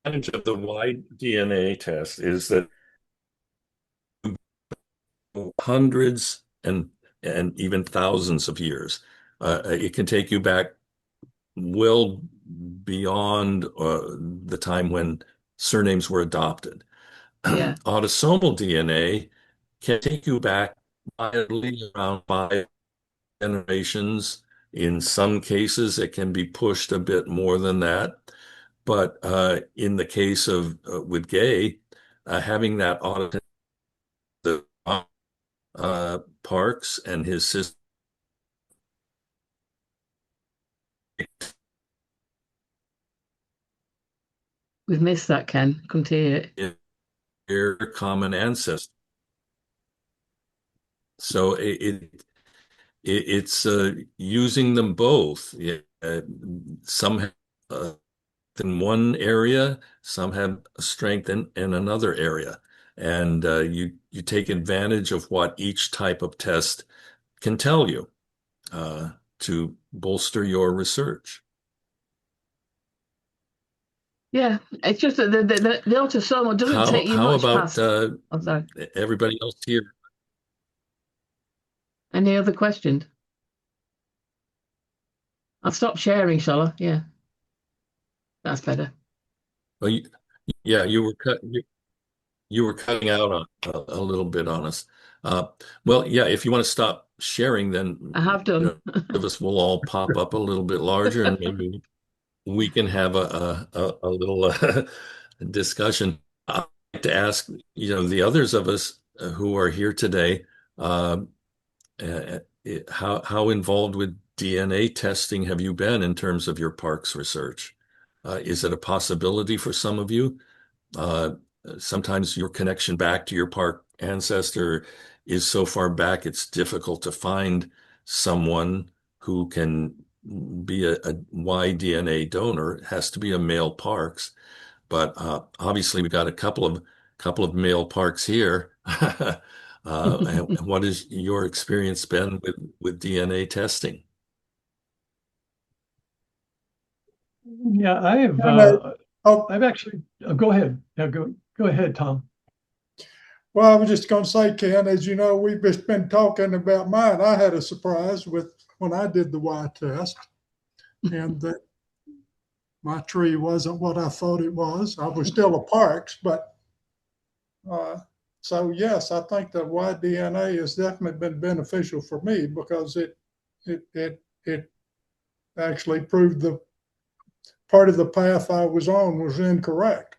Y-DNA test is that hundreds and even thousands of years, it can take you back well beyond the time when surnames were adopted. Yeah. Autosomal DNA can take you back mildly around 5 generations. In some cases, it can be pushed a bit more than that. But in the case of with Gay, having that audit, the Parks and his sister. We've missed that, Ken. Couldn't hear it. Their common ancestor. So it's using them both. Some have in one area, some have strength in another area. and you take advantage of what each type of test can tell you to bolster your research. Yeah, it's just that the autosomal doesn't take you How much about past. Oh, sorry. everybody else here? Any other questions? I'll stop sharing, shall I? Yeah, that's better. Well, yeah, you were cutting out a little bit on us. Well, yeah, if you want to stop sharing, then I have done. of us will all pop up a little bit larger, and maybe we can have a little discussion. I'd like to ask, the others of us who are here today, uh, how involved with DNA testing have you been in terms of your parks research? Is it a possibility for some of you? Uh, Sometimes your connection back to your park ancestor is so far back, it's difficult to find someone who can be a Y-DNA donor. It has to be a male parks, but obviously we got a couple of male parks here. And what has your experience been with DNA testing? Yeah, I've actually, go ahead. Yeah, go ahead, Tom. Well, I was just going to say, Ken, as you know, we've just been talking about mine. I had a surprise with when I did the Y test, and that my tree wasn't what I thought it was. I was still a Parks, but so yes, I think that Y-DNA has definitely been beneficial for me because it actually proved the part of the path I was on was incorrect,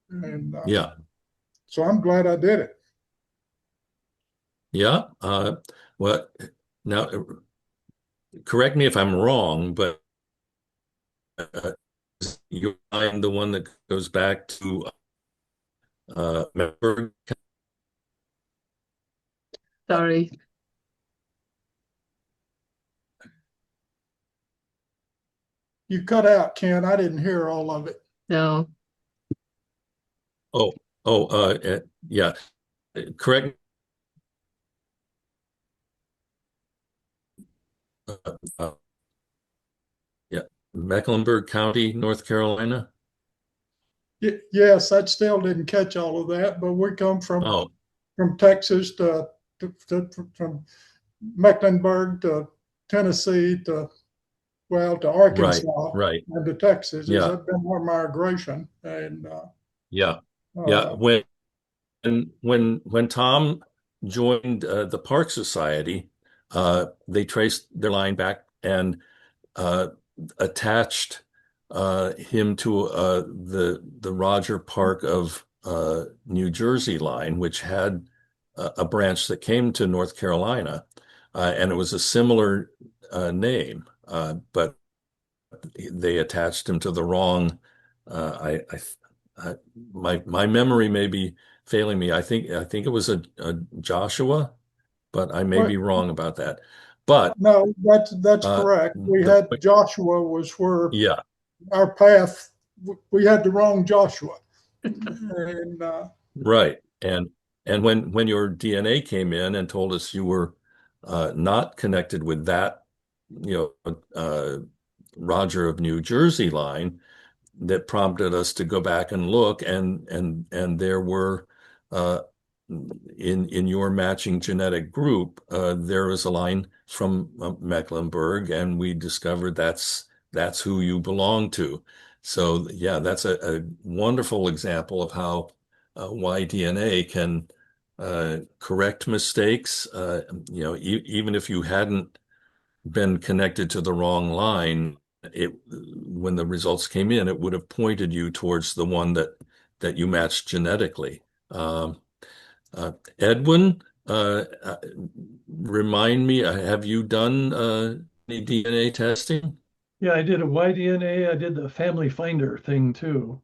and Yeah. so I'm glad I did it. Yeah. Well, now, correct me if I'm wrong, but you're the one that goes back to Mecklenburg. Sorry. You cut out, Ken. I didn't hear all of it. No. Yeah. Correct. Uh, yeah. Mecklenburg County, North Carolina. Yes, that still didn't catch all of that, but we come from Texas from Mecklenburg to Tennessee to Arkansas, right, and to Texas. Yeah. It's been more migration, and yeah. When Tom joined the Parke Society, they traced their line back and attached him to the Roger Park of New Jersey line, which had a branch that came to North Carolina, and it was a similar name, but they attached him to the wrong. My memory may be failing me. I think it was a Joshua, but I may be wrong about that. But no, that's correct. We had Joshua was where our path. We had the wrong Joshua, and right. And when your DNA came in and told us you were not connected with that, Roger of New Jersey line, that prompted us to go back and look, and there were in your matching genetic group, there was a line from Mecklenburg, and we discovered that's who you belong to. So yeah, that's a wonderful example of how Y-DNA can correct mistakes. Even if you hadn't been connected to the wrong line, when the results came in, it would have pointed you towards the one that you matched genetically. Edwin, remind me, have you done any DNA testing? Yeah, I did a Y-DNA. I did the family finder thing too.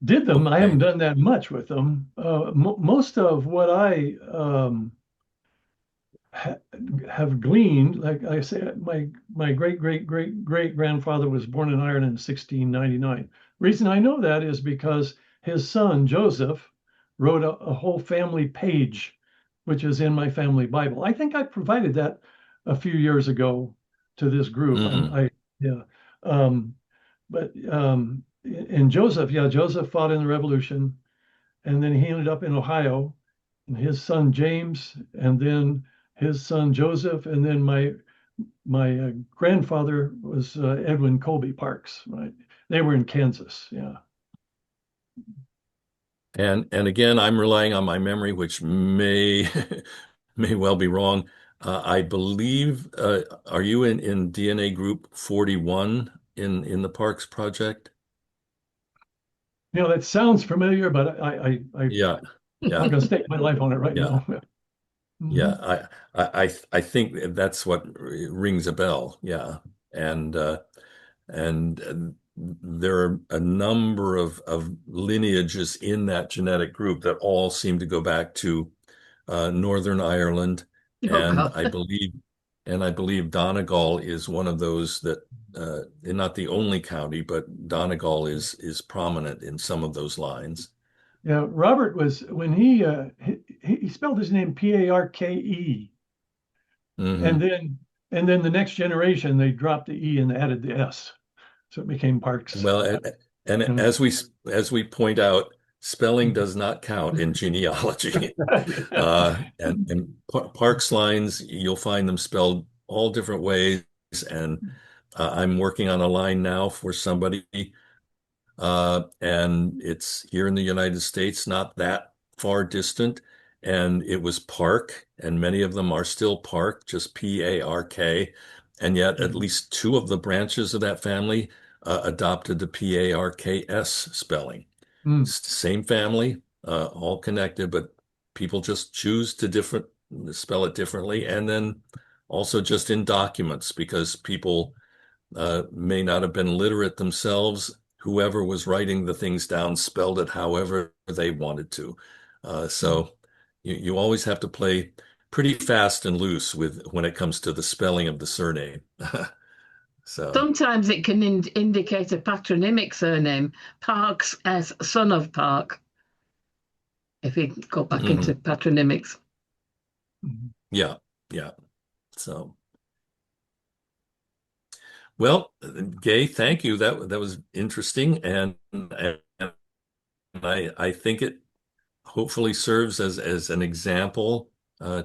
Did them. I haven't done that much with them. Most of what I have gleaned, like I say, my great grandfather was born in Ireland in 1699. Reason I know that is because his son, Joseph, wrote a whole family page, which is in my family Bible. I think I provided that a few years ago to this group. Yeah. And Joseph, yeah, Joseph fought in the Revolution, and then he ended up in Ohio, and his son James, and then his son Joseph, and then my grandfather was Edwin Colby Parks, right? They were in Kansas, yeah. And again, I'm relying on my memory, which may may well be wrong. I believe, are you in DNA group 41 in the Parks project? You know, that sounds familiar, but I'm Yeah, not yeah, going to stake my life on it right yeah, now. yeah. Mhm. I think that's what rings a bell. Yeah, and there are a number of lineages in that genetic group that all seem to go back to Northern Ireland, Oh and God. I believe Donegal is one of those that, not the only county, but Donegal is prominent in some of those lines. Yeah, Robert was when he spelled his name Parke, and Hmm. then the next generation they dropped the E and added the S, so it became Parks. Well, and And as we point out, spelling does not count in genealogy. Parks lines, you'll find them spelled all different ways. And I'm working on a line now for somebody, and it's here in the United States, not that far distant. And it was Park, and many of them are still Park, just Park. And yet, at least two of the branches of that family adopted the Parks spelling. Mm. It's the same family, all connected, but people just choose to spell it differently. And then also just in documents, because people may not have been literate themselves. Whoever was writing the things down spelled it however they wanted to. So you always have to play pretty fast and loose when it comes to the spelling of the surname. So, Sometimes it can indicate a patronymic surname, Parks as son of Park, if you go back into mhm. patronymics. Yeah, yeah. So, well, Gay, thank you. That was interesting, and I think it hopefully serves as an example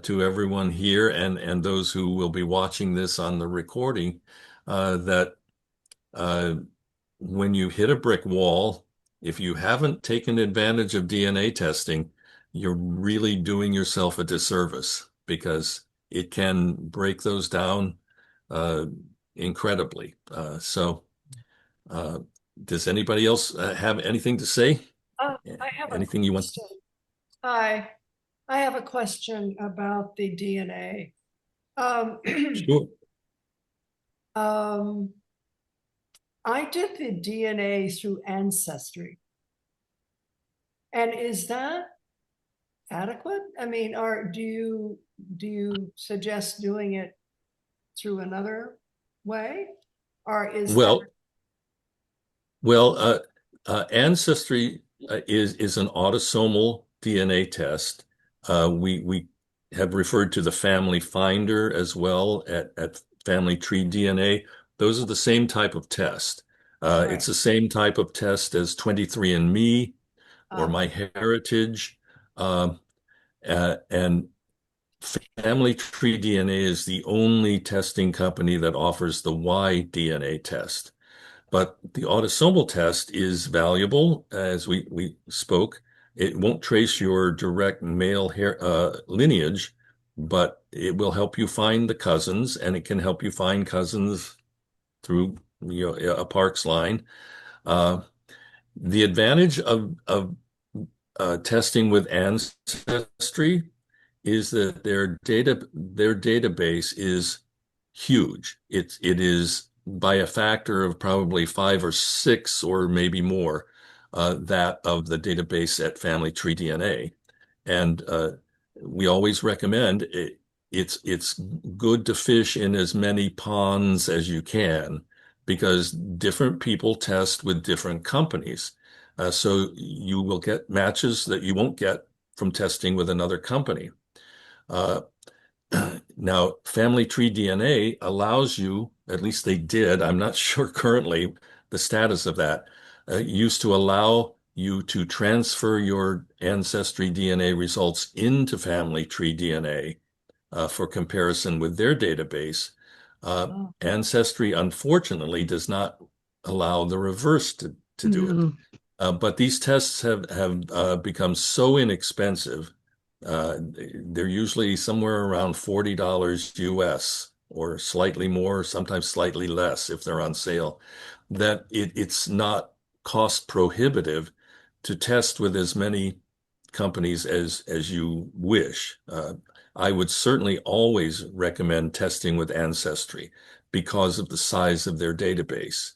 to everyone here and those who will be watching this on the recording, that uh, when you hit a brick wall, if you haven't taken advantage of DNA testing, you're really doing yourself a disservice, because it can break those down uh, incredibly. Uh, does anybody else have anything to say? I have a Anything you want? question. Hi, I have a question about the DNA. Um, Sure. um, I did the DNA through Ancestry. And is that adequate? I mean, or do you suggest doing it through another way? Or is that Well, Ancestry is an autosomal DNA test. We have referred to the Family Finder as well at Family Tree DNA. Those are the same type of test. right? It's the same type of test as 23andMe or Uh, MyHeritage. Um, and Family Tree DNA is the only testing company that offers the Y DNA test. But the autosomal test is valuable, as we spoke. It won't trace your direct male lineage, but it will help you find the cousins, and it can help you find cousins through a Parks line. Uh, the advantage of testing with Ancestry is that their database is huge. It is by a factor of probably 5 or 6 or maybe more that of the database at Family Tree DNA. And we always recommend it's good to fish in as many ponds as you can, because different people test with different companies. So you will get matches that you won't get from testing with another company. Now, family tree DNA allows you, at least they did, I'm not sure currently the status of that, used to allow you to transfer your ancestry DNA results into family tree DNA for comparison with their database. Oh. Ancestry, unfortunately, does not allow the reverse to do it. But these tests have become so inexpensive. They're usually somewhere around $40 US or slightly more, sometimes slightly less if they're on sale, that it's not cost prohibitive to test with as many companies as you wish. I would certainly always recommend testing with Ancestry because of the size of their database.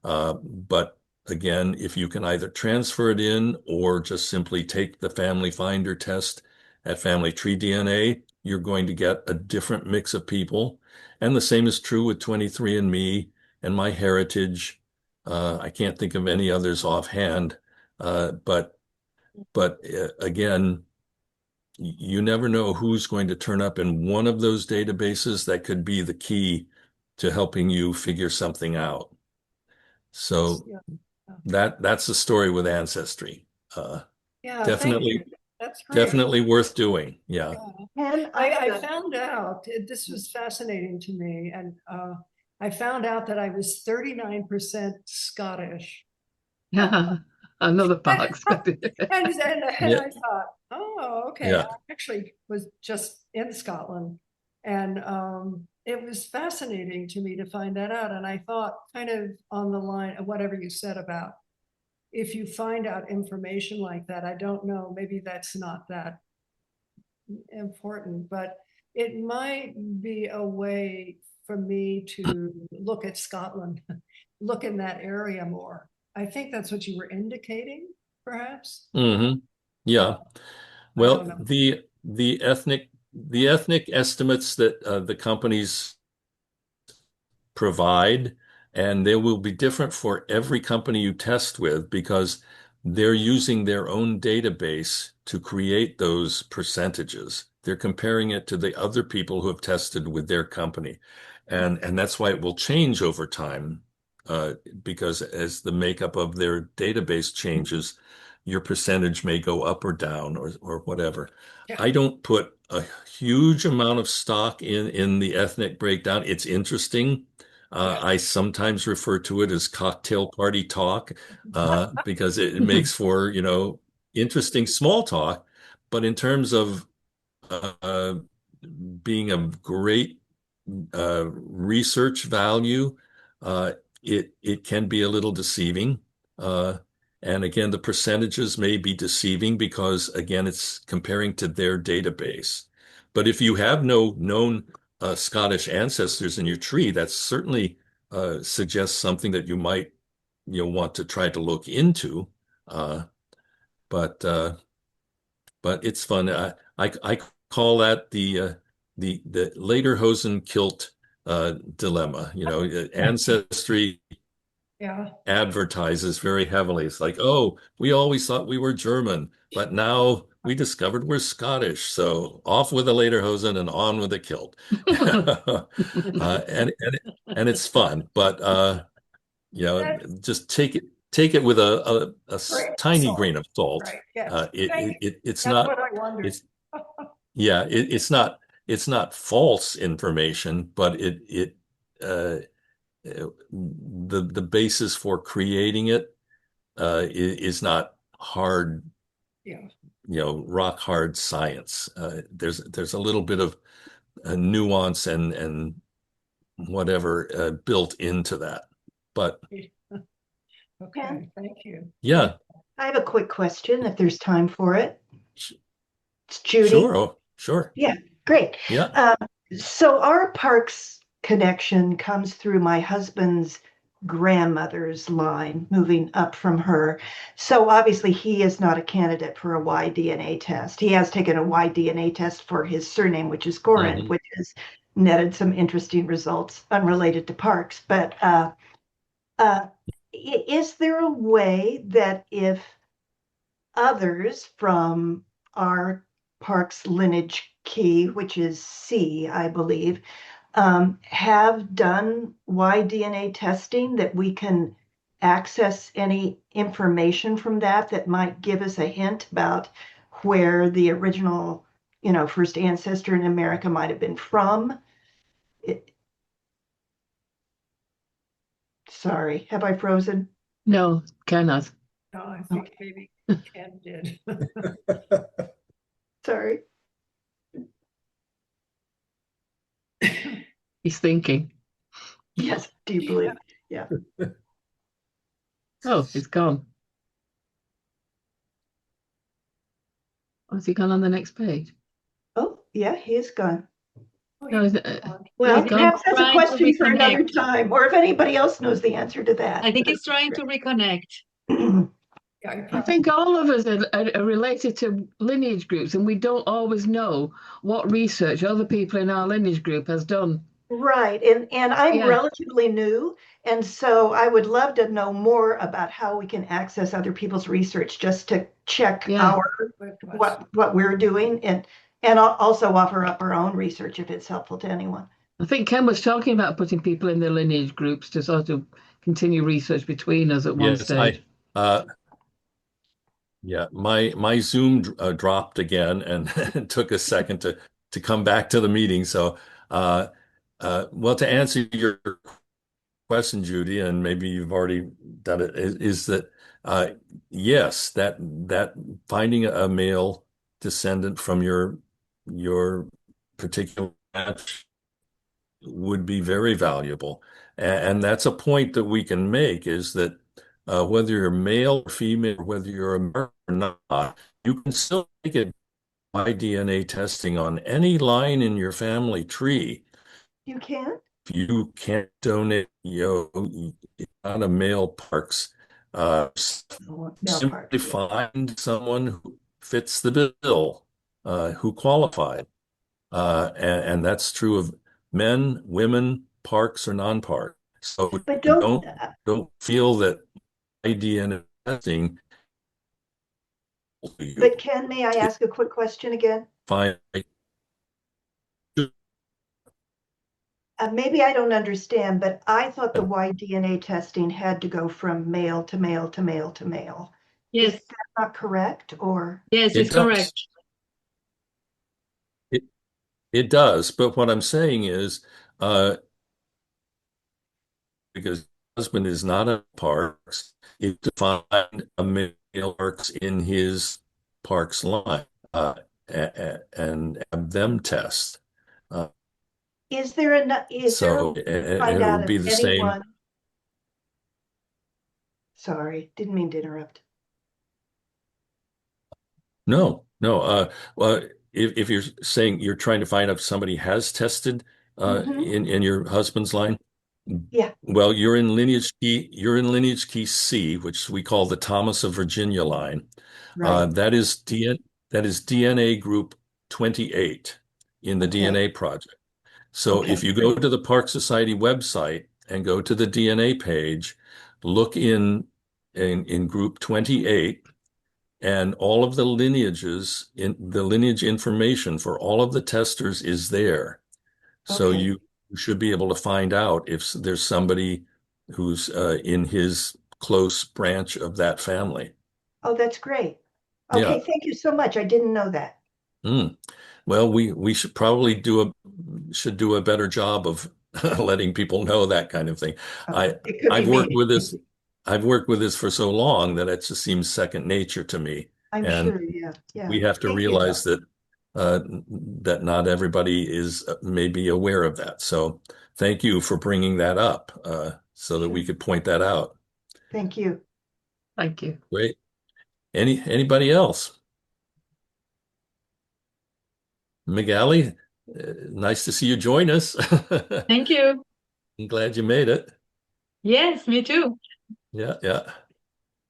But again, if you can either transfer it in or just simply take the Family Finder test at Family Tree DNA, you're going to get a different mix of people. And the same is true with 23andMe and MyHeritage. I can't think of any others offhand, but again, you never know who's going to turn up in one of those databases that could be the key to helping you figure something out. So that's the story with Ancestry. Yeah, thank Definitely, you. That's great. definitely worth doing. Yeah. And I found out, this was fascinating to me, and I found out that I was 39% Scottish. Yeah, another Parke. And Yeah. I thought, oh, okay. Yeah. I actually was just in Scotland, and it was fascinating to me to find that out. And I thought, kind of on the line of whatever you said about if you find out information like that, I don't know, maybe that's not that important, but it might be a way for me to look at Scotland, look in that area more. I think that's what you were indicating, perhaps. Mm-hmm. Yeah. Well, the ethnic estimates that the companies provide, and they will be different for every company you test with because they're using their own database to create those percentages. They're comparing it to the other people who have tested with their company. And that's why it will change over time, because as the makeup of their database changes, your percentage may go up or down or whatever. Yeah. I don't put a huge amount of stock in the ethnic breakdown. It's interesting. I sometimes refer to it as cocktail party talk because it makes for, interesting small talk. But in terms of being a great research value, it can be a little deceiving. And again, the percentages may be deceiving because, again, it's comparing to their database. But if you have no known Scottish ancestors in your tree, that certainly suggests something that you might, want to try to look into. But it's fun. I call that the lederhosen kilt dilemma. Ancestry Yeah. advertises very heavily. It's like, oh, we always thought we were German, but now we discovered we're Scottish. So off with the lederhosen and on with the kilt. And it's fun, but just take it with a tiny Salt. grain of salt. Right. Yes. It's That's not. what I wondered. It's not false information, but the basis for creating it is not hard, Yeah. rock hard science. There's a little bit of nuance and whatever built into that. But Okay, thank you. yeah, I have a quick question if there's time for it. It's Judy. sure. Oh, sure. Yeah, great. Yeah. So our Parks connection comes through my husband's grandmother's line, moving up from her. So obviously he is not a candidate for a Y-DNA test. He has taken a Y-DNA test for his surname, which is Gorin, Mhm. which has netted some interesting results unrelated to Parks. But is there a way that if others from our Parks lineage key, which is C, I believe, have done Y-DNA testing, that we can access any information from that might give us a hint about where the original, first ancestor in America might have been from? Sorry, have I frozen? No, cannot. No, I think maybe Ken did. Sorry. He's thinking. Yes, deeply. Yeah. Oh, it's gone. Oh, has he gone on the next page? Oh, yeah, he is gone. No, is it, Well, he's gone. perhaps that's a Trying to question for another reconnect. time, or if anybody else knows the answer to that. I think he's trying to reconnect. Yeah, I think all of us are related to lineage groups, and we don't always know what research other people in our lineage group has done. Right, and I'm Yeah. relatively new, and so I would love to know more about how we can access other people's research just to check Yeah. what we're doing, and also offer up our own research if it's helpful to anyone. I think Ken was talking about putting people in the lineage groups to sort of continue research between us at one Yes, stage. yeah, my Zoom dropped again, and it took a second to come back to the meeting. So, well, to answer your question, Judy, and maybe you've already done it, is that yes, that finding a male descendant from your particular match would be very valuable, and that's a point that we can make, is that whether you're male or female, whether you're American or not, you can still make it by DNA testing on any line in your family tree. You can? If you can't donate, not a male Parks, simply find someone who fits the bill, who qualified. And that's true of men, women, Parks or non-Park. So But don't feel that DNA testing. But Ken, may I ask a quick question again? Fine. Maybe I don't understand, but I thought the Y-DNA testing had to go from male to male to male to male. Yes, Is that not correct, or? yes, It it's does. correct. It does, but what I'm saying is, because husband is not a Parks, is to find a male Parks in his Parks line, and have them test. Is there a So find it out would be if the same. anyone? Sorry, didn't mean to interrupt. No. Well, if you're saying you're trying to find out if somebody has tested in your husband's line, Yeah. well, you're in lineage key C, which we call the Thomas of Virginia line. Right. That is DNA group 28 in the Okay. DNA project. So Okay. if you go to the Parke Society website and go to the DNA page, look in group 28, and all of the lineages, in the lineage information for all of the testers is there. So Okay. you should be able to find out if there's somebody who's in his close branch of that family. Oh, that's great. Okay, Yeah. thank you so much. I didn't know that. Well, we should probably do a better job of letting people know that kind of thing. It could I've be worked me. with this. I've worked with this for so long that it just seems second nature to me. I'm And sure, yeah. we have to Thank you, realize though. that not everybody is maybe aware of that. So thank you for bringing that up, so that we could point that out. Thank you. Thank you. Great. Anybody else? Magali, nice to see you join us. Thank you. I'm glad you made it. Yes, me too. Yeah.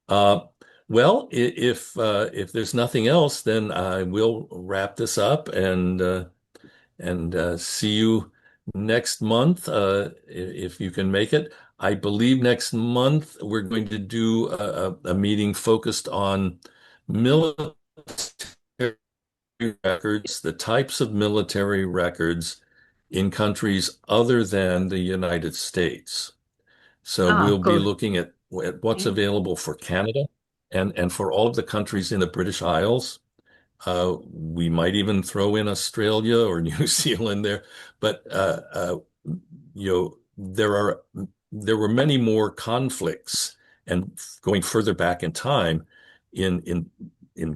Well, if there's nothing else, then I will wrap this up and see you next month, if you can make it. I believe next month we're going to do a meeting focused on military records, the types of military records in countries other than the United States. So we'll be Good. looking at what's available for Canada and for all of the countries in the British Isles. We might even throw in Australia or New Zealand there, but you know, there were many more conflicts and going further back in time in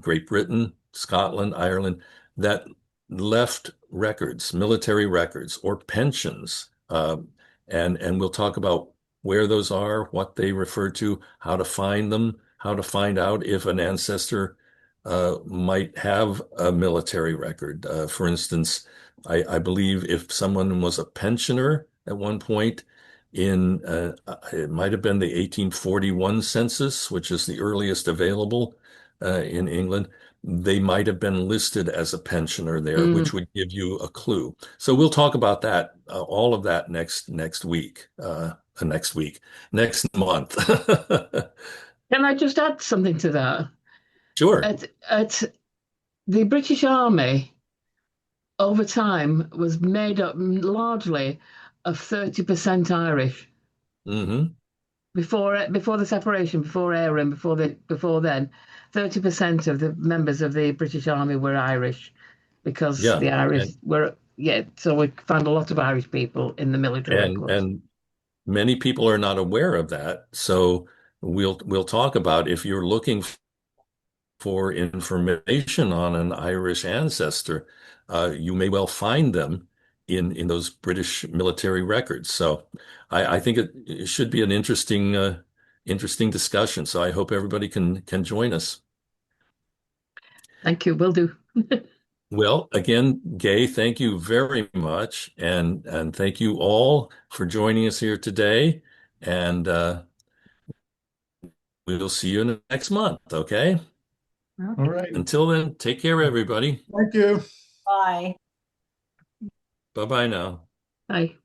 Great Britain, Scotland, Ireland, that left records, military records or pensions. And we'll talk about where those are, what they refer to, how to find them, how to find out if an ancestor might have a military record. For instance, I believe if someone was a pensioner at one point in, it might have been the 1841 census, which is the earliest available in England, they might have been listed as a pensioner there, which would give you a clue. So we'll talk about that, all of that next month. Can I just add something to that? Sure. At the British Army over time was made up largely of 30% Irish. Mm-hmm. Before the separation, before Éireann, before then, 30% of the members of the British Army were Irish, because Yeah, the Irish were So we found a lot of Irish people in the military records. and many people are not aware of that. So we'll talk about if you're looking for information on an Irish ancestor, you may well find them in those British military records. So I think it should be an interesting discussion. So I hope everybody can join us. Thank you. Will do. Well, again, Gay, thank you very much, and thank you all for joining us here today. And we'll see you next month. Okay. All right. Until then, take care, everybody. Thank you. Bye. Bye bye now. Bye.